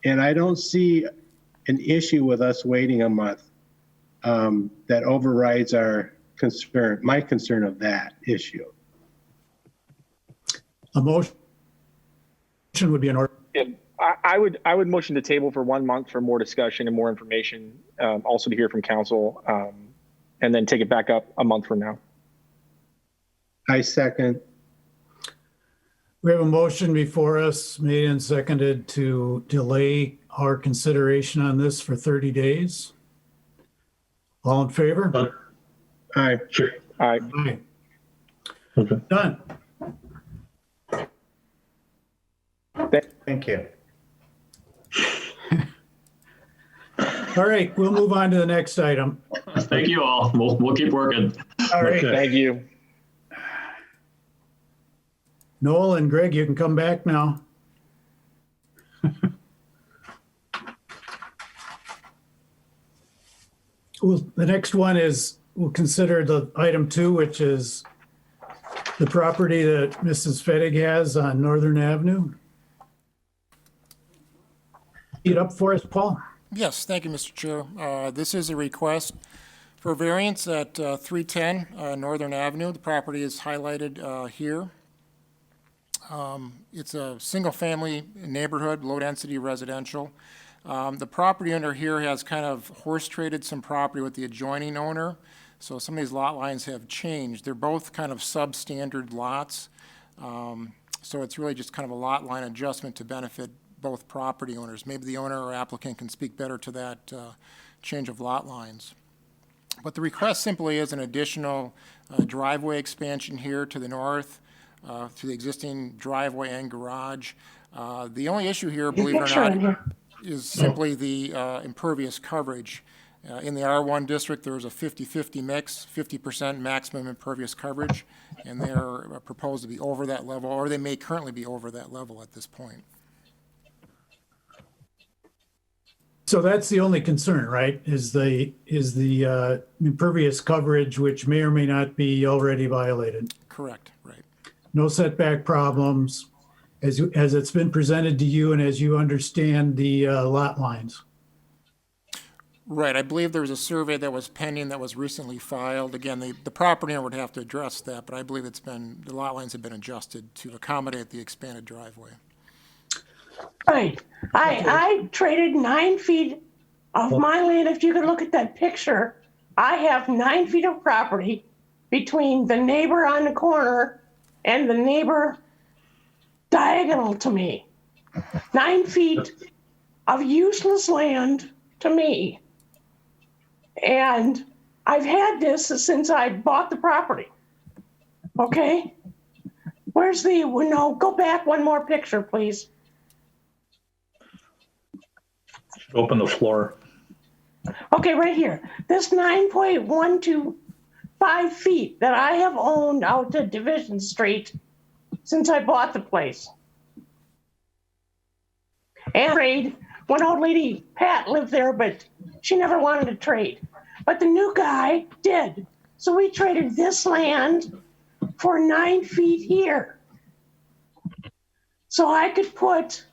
And I don't see an issue with us waiting a month that overrides my concern of that issue. A motion would be in order. Yeah, I would motion to table for 1 month for more discussion and more information, also to hear from council, and then take it back up a month from now. I second. We have a motion before us, made and seconded, to delay our consideration on this for 30 days. All in favor? Aye. Sure. All right. Aye. Okay. Done. Thank you. All right, we'll move on to the next item. Thank you all. We'll keep working. All right, Okay. Thank you. Noel and Greg, you can come back now. Well, the next one is, we'll consider the item 2, which is the property that Mrs. Fettig has on Northern Avenue. Get up for us, Paul. Yes, thank you, Mr. Chair. This is a request for variance at 310 Northern Avenue. The property is highlighted here. It's a single-family neighborhood, low-density residential. The property owner here has kind of horse-traded some property with the adjoining owner, so some of these lot lines have changed. They're both kind of substandard lots, so it's really just kind of a lot line adjustment to benefit both property owners. Maybe the owner or applicant can speak better to that change of lot lines. But the request simply is an additional driveway expansion here to the north, to the existing driveway and garage. The only issue here, believe it or not, is simply the impervious coverage. In the R1 district, there's a 50-50 mix, 50% maximum impervious coverage, and they're proposed to be over that level, or they may currently be over that level at this point. So that's the only concern, right? Is the impervious coverage, which may or may not be already violated. Correct, right. No setback problems, as it's been presented to you and as you understand the lot lines. Right, I believe there was a survey that was pending that was recently filed. Again, the property owner would have to address that, but I believe the lot lines have been adjusted to accommodate the expanded driveway. Right. I traded 9 feet of my land. If you could look at that picture, I have 9 feet of property between the neighbor on the corner and the neighbor diagonal to me. 9 feet of useless land to me. And I've had this since I bought the property. Okay? Where's go back one more picture, please. Open the floor. Okay, right here. This 9.125 feet that I have owned out to Division Street since I bought the place. And trade, one old lady, Pat, lived there, but she never wanted to trade. But the new guy did. So we traded this land for 9 feet here. So I could put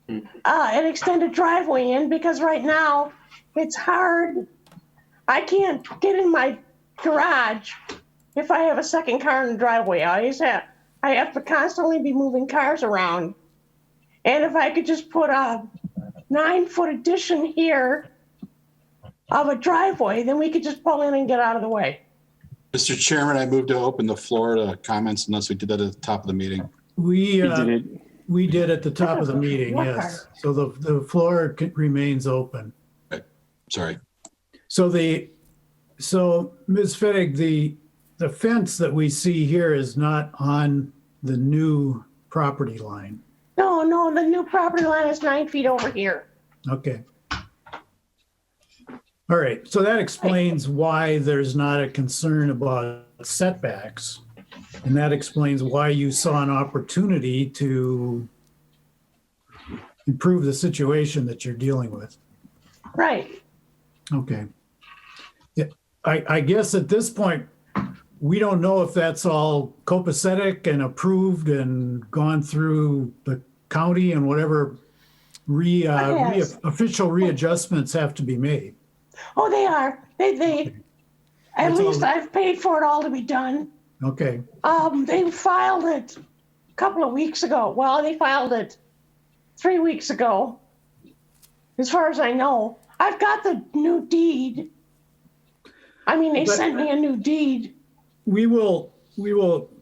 an extended driveway in, because right now it's hard. I can't get in my garage if I have a second car in the driveway. I have to constantly be moving cars around. And if I could just put a 9-foot addition here of a driveway, then we could just pull in and get out of the way. Mr. Chairman, I move to open the floor to comments unless we did that at the top of the meeting. We did at the top of the meeting, yes. So the floor remains open. Okay. Sorry. So Ms. Fittig, the fence that we see here is not on the new property line. No, the new property line is 9 feet over here. Okay. All right, so that explains why there's not a concern about setbacks. And that explains why you saw an opportunity to improve the situation that you're dealing with. Right. Okay. Yeah, I guess at this point, we don't know if that's all copacetic and approved and gone through the county and whatever official readjustments have to be made. Oh, they are. They at least I've paid for it all to be done. Okay. They filed it a couple of weeks ago. Well, they filed it 3 weeks ago, as far as I know. I've got the new deed. I mean, they sent me a new deed. We will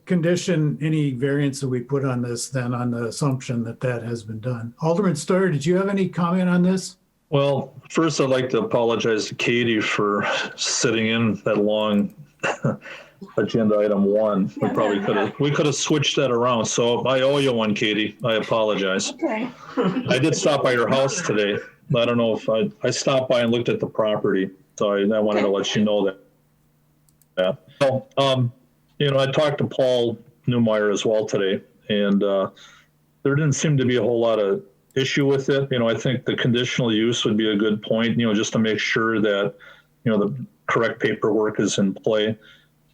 condition any variance that we put on this then on the assumption that that has been done. Alderman Steuer, did you have any comment on this? Well, first I'd like to apologize to Katie for sitting in that long agenda item 1. We could have switched that around. So I owe you one, Katie. I apologize. Okay. I did stop by your house today. I don't know if I stopped by and looked at the property. So I wanted to let you know that. Yeah. So, I talked to Paul Newmeyer as well today, and there didn't seem to be a whole lot of issue with it. I think the conditional use would be a good point, just to make sure that, the correct paperwork is in play.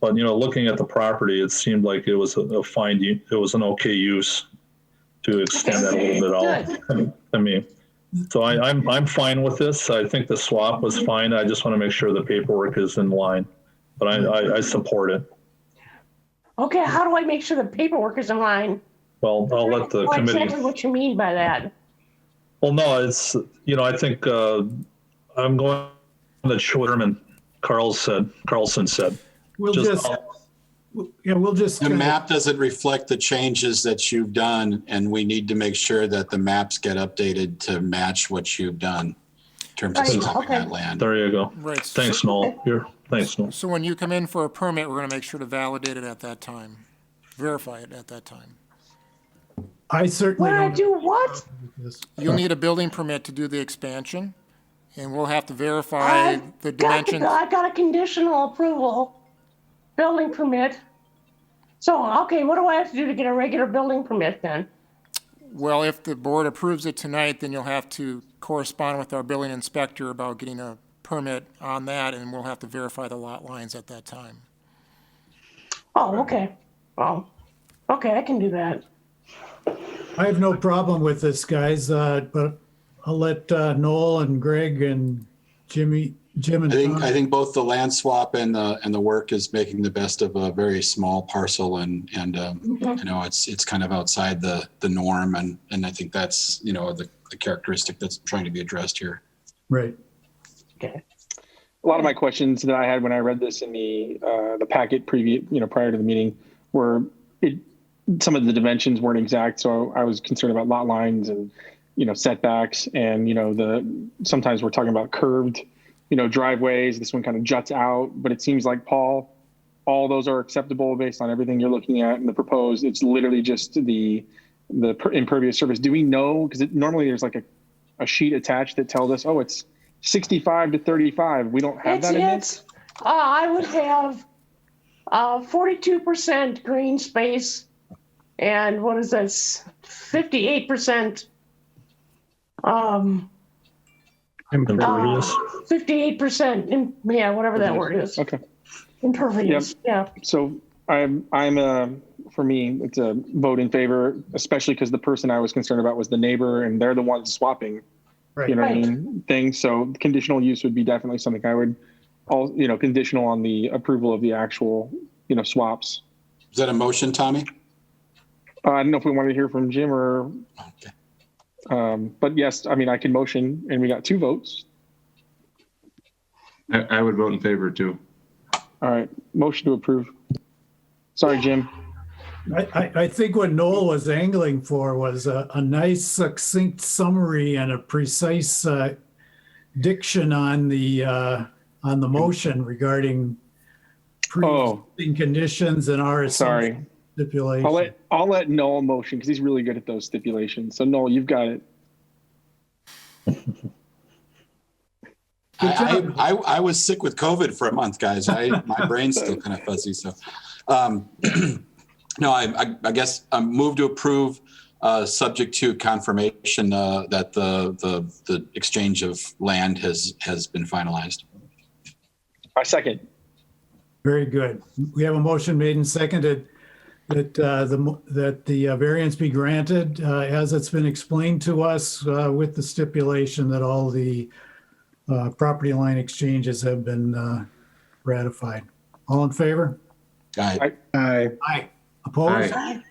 But, looking at the property, it seemed like it was it was an okay use to extend that a little bit out. I mean, so I'm fine with this. I think the swap was fine. I just want to make sure the paperwork is in line, but I support it. Okay, how do I make sure the paperwork is in line? Well, I'll let the committee. Exactly what you mean by that. Well, no, it's, I think I'm going that Chairman Carlson said. We'll just The map doesn't reflect the changes that you've done, and we need to make sure that the maps get updated to match what you've done. terms of Right, swapping okay. that land. There you go. Right. Thanks, Noel. Thanks, Noel. So when you come in for a permit, we're going to make sure to validate it at that time, verify it at that time. I certainly When I don't. do what? You'll need a building permit to do the expansion, and we'll have to verify the dimensions. I've got a conditional approval building permit. So, okay, what do I have to do to get a regular building permit then? Well, if the board approves it tonight, then you'll have to correspond with our building inspector about getting a permit on that, and we'll have to verify the lot lines at that time. Oh, okay. Oh, okay, I can do that. I have no problem with this, guys, but I'll let Noel and Greg and Jim and Tom. I think both the land swap and the work is making the best of a very small parcel, and you know, it's kind of outside the norm, and I think that's, you know, the characteristic that's trying to be addressed here. Right. Okay. A lot of my questions that I had when I read this in the packet prior to the meeting were some of the dimensions weren't exact, so I was concerned about lot lines and, you know, setbacks, and, you know, sometimes we're talking about curved, you know, driveways. This one kind of juts out, but it seems like, Paul, all those are acceptable based on everything you're looking at in the proposed. It's literally just the impervious surface. Do we know, because normally there's like a sheet attached that tells us, oh, it's 65 to 35. We don't have that in this? I would have 42% green space, and what is this? 58%. Impervious. 58%. Yeah, whatever that word is. Okay. Impervious. Yep. Yeah. So for me, it's a vote in favor, especially because the person I was concerned about was the neighbor, and they're the ones swapping. Right. You know what I Right. mean? Things. So conditional use would be definitely something I would, conditional on the approval of the actual, you know, swaps. Is that a motion, Tommy? I don't know if we want to hear from Jim or, Okay. but yes, I mean, I can motion, and we got 2 votes. I would vote in favor too. All right, motion to approve. Sorry, Jim. I think what Noel was angling for was a nice succinct summary and a precise diction on the motion regarding pre-existing conditions and our Sorry. stipulation. I'll let Noel motion because he's really good at those stipulations. So Noel, you've got it. I was sick with COVID for a month, guys. My brain's still kind of fuzzy. So, no, I guess I move to approve, subject to confirmation that the exchange of land has been finalized. I second. Very good. We have a motion made and seconded that the variance be granted as it's been explained to us with the stipulation that all the property line exchanges have been ratified. All in favor? Aye. Aye. Opposed? Aye.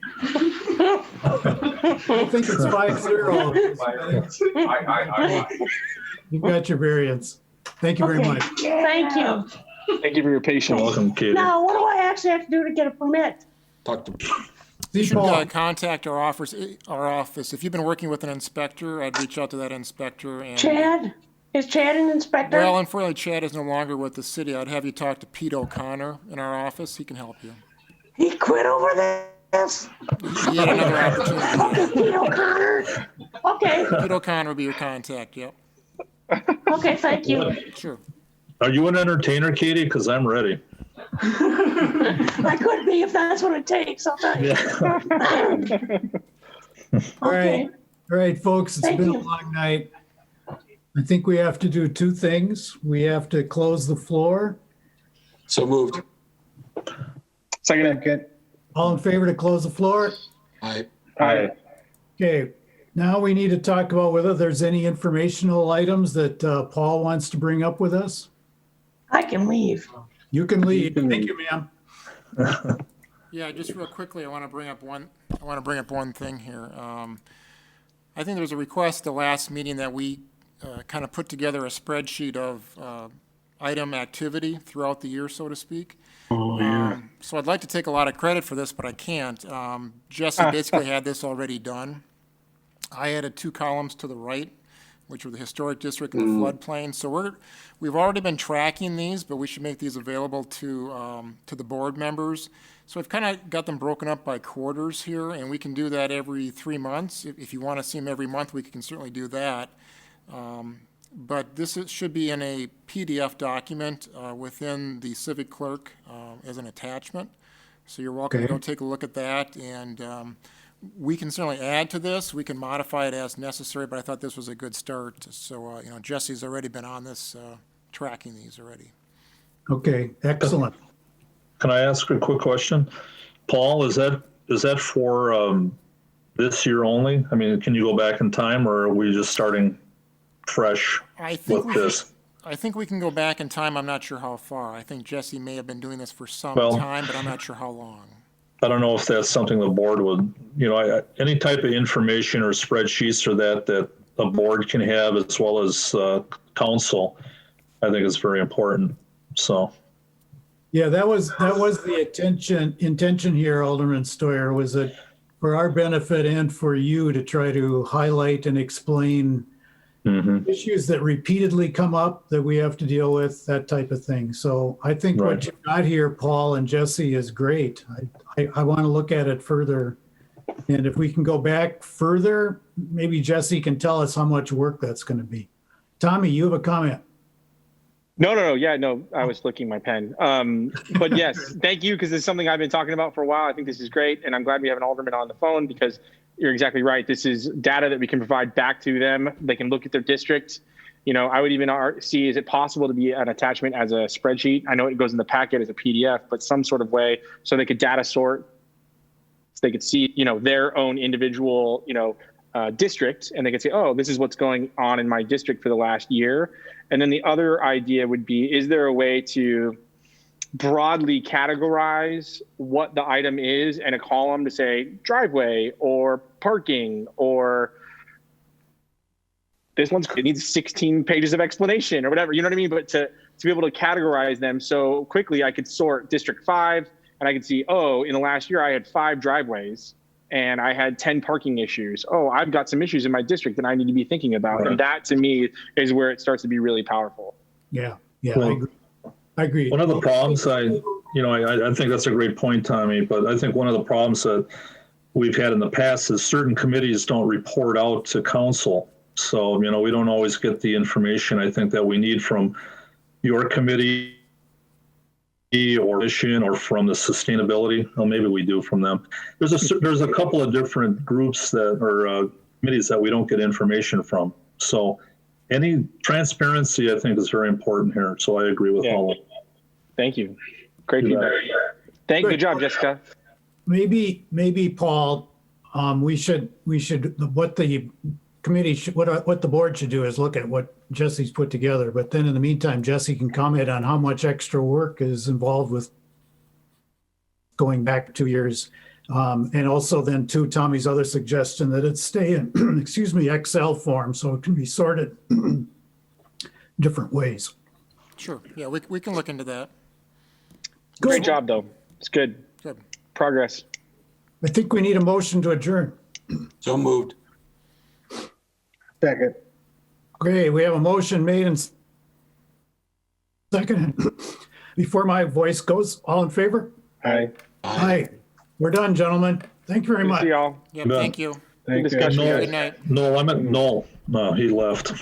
I think it's 5-0. You've got your variance. Thank you very Okay. much. Thank you. Thank you for your patience. Welcome, Katie. Now, what do I actually have to do to get a permit? Talk to. You should Paul. contact our office. If you've been working with an inspector, I'd reach out to that inspector. And Chad? Is Chad an inspector? Well, unfortunately, Chad is no longer with the city. I'd have you talk to Pete O'Connor in our office. He can help you. He quit over this? He had another opportunity. Pete O'Connor? Okay, Pete O'Connor will be your contact, yep. okay, thank you. Sure. Are you an entertainer, Katie? Because I'm ready. I could be if that's what it takes, I'll tell you. All Okay. right, folks, it's Thank been you. a long night. I think we have to do 2 things. We have to close the floor. So moved. Second. All in favor to close the floor? Aye. Aye. Okay, now we need to talk about whether there's any informational items that Paul wants to bring up with us. I can leave. You can leave. Thank you, ma'am. Yeah, just real quickly, I want to bring up one thing here. I think there was a request at the last meeting that we kind of put together a spreadsheet of item activity throughout the year, so to speak. So I'd like to take a lot of credit for this, but I can't. Jesse basically had this already done. I added 2 columns to the right which are the historic district and the floodplain. So we've already been tracking these, but we should make these available to the board members. So I've kind of got them broken up by quarters here, and we can do that every 3 months. If you want to see them every month, we can certainly do that. But should be in a PDF document within the civic clerk as an attachment. So you're welcome to go take a look at that, and we can certainly add to this. We can modify it as necessary, but I thought this was a good start. So, Jesse's already been on this, tracking these already. Okay, excellent. Can I ask a quick question? Paul, is that for this year only? I mean, can you go back in time, or are we just starting fresh with this? I think we can go back in time. I'm not sure how far. I think Jesse may have been doing this for some time, but I'm not sure how long. I don't know if that's something the board would, any type of information or spreadsheets or that a board can have as well as council, I think is very important. So. Yeah, that was the intention here, Alderman Stoyer, was that for our benefit and for you to try to highlight and explain issues that repeatedly come up that we have to deal with, that type of thing. So I think what you got here, Paul and Jesse, is great. I want to look at it further. And if we can go back further, maybe Jesse can tell us how much work that's going to be. Tommy, you have a comment? No. Yeah, no, I was flicking my pen. But yes, thank you, because this is something I've been talking about for a while. I think this is great, and I'm glad we have an alderman on the phone, because you're exactly right. This is data that we can provide back to them. They can look at their district. I would even see, is it possible to be an attachment as a spreadsheet? I know it goes in the packet as a PDF, but some sort of way so they could data sort, so they could see, their own individual, district, and they could say, oh, this is what's going on in my district for the last year. And then the other idea would be, is there a way to broadly categorize what the item is and a column to say driveway or parking, or this it needs 16 pages of explanation or whatever, you know what I mean? But to be able to categorize them so quickly, I could sort District 5 and I could see, oh, in the last year I had 5 driveways and I had 10 parking issues. Oh, I've got some issues in my district that I need to be thinking about. Right. And that to me is where it starts to be really powerful. Yeah, well, I agree. One of the problems I think that's a great point, Tommy, but I think one of the problems that we've had in the past is certain committees don't report out to council. So, we don't always get the information I think that we need from your committee or mission or from the sustainability. Well, maybe we do from them. There's a couple of different groups that are committees that we don't get information from. So any transparency, I think, is very important here. So I agree with all of that. Thank you. Great feedback. Good job, Jessica. Maybe Paul, we should what the committee should, what the board should do is look at what Jesse's put together. But then in the meantime, Jesse can comment on how much extra work is involved with going back 2 years. And also then to Tommy's other suggestion that it stay in, Excel form, so it can be sorted different ways. Sure. Yeah, we can look into that. Good. Great job, though. It's good. Good. Progress. I think we need a motion to adjourn. So moved. Second. Great. We have a motion made and second. Before my voice goes, all in favor? Aye. Aye. We're done, gentlemen. Thank you very much. See y'all. Yep, thank you. Good discussion. Good night. No, I meant no. No, he left.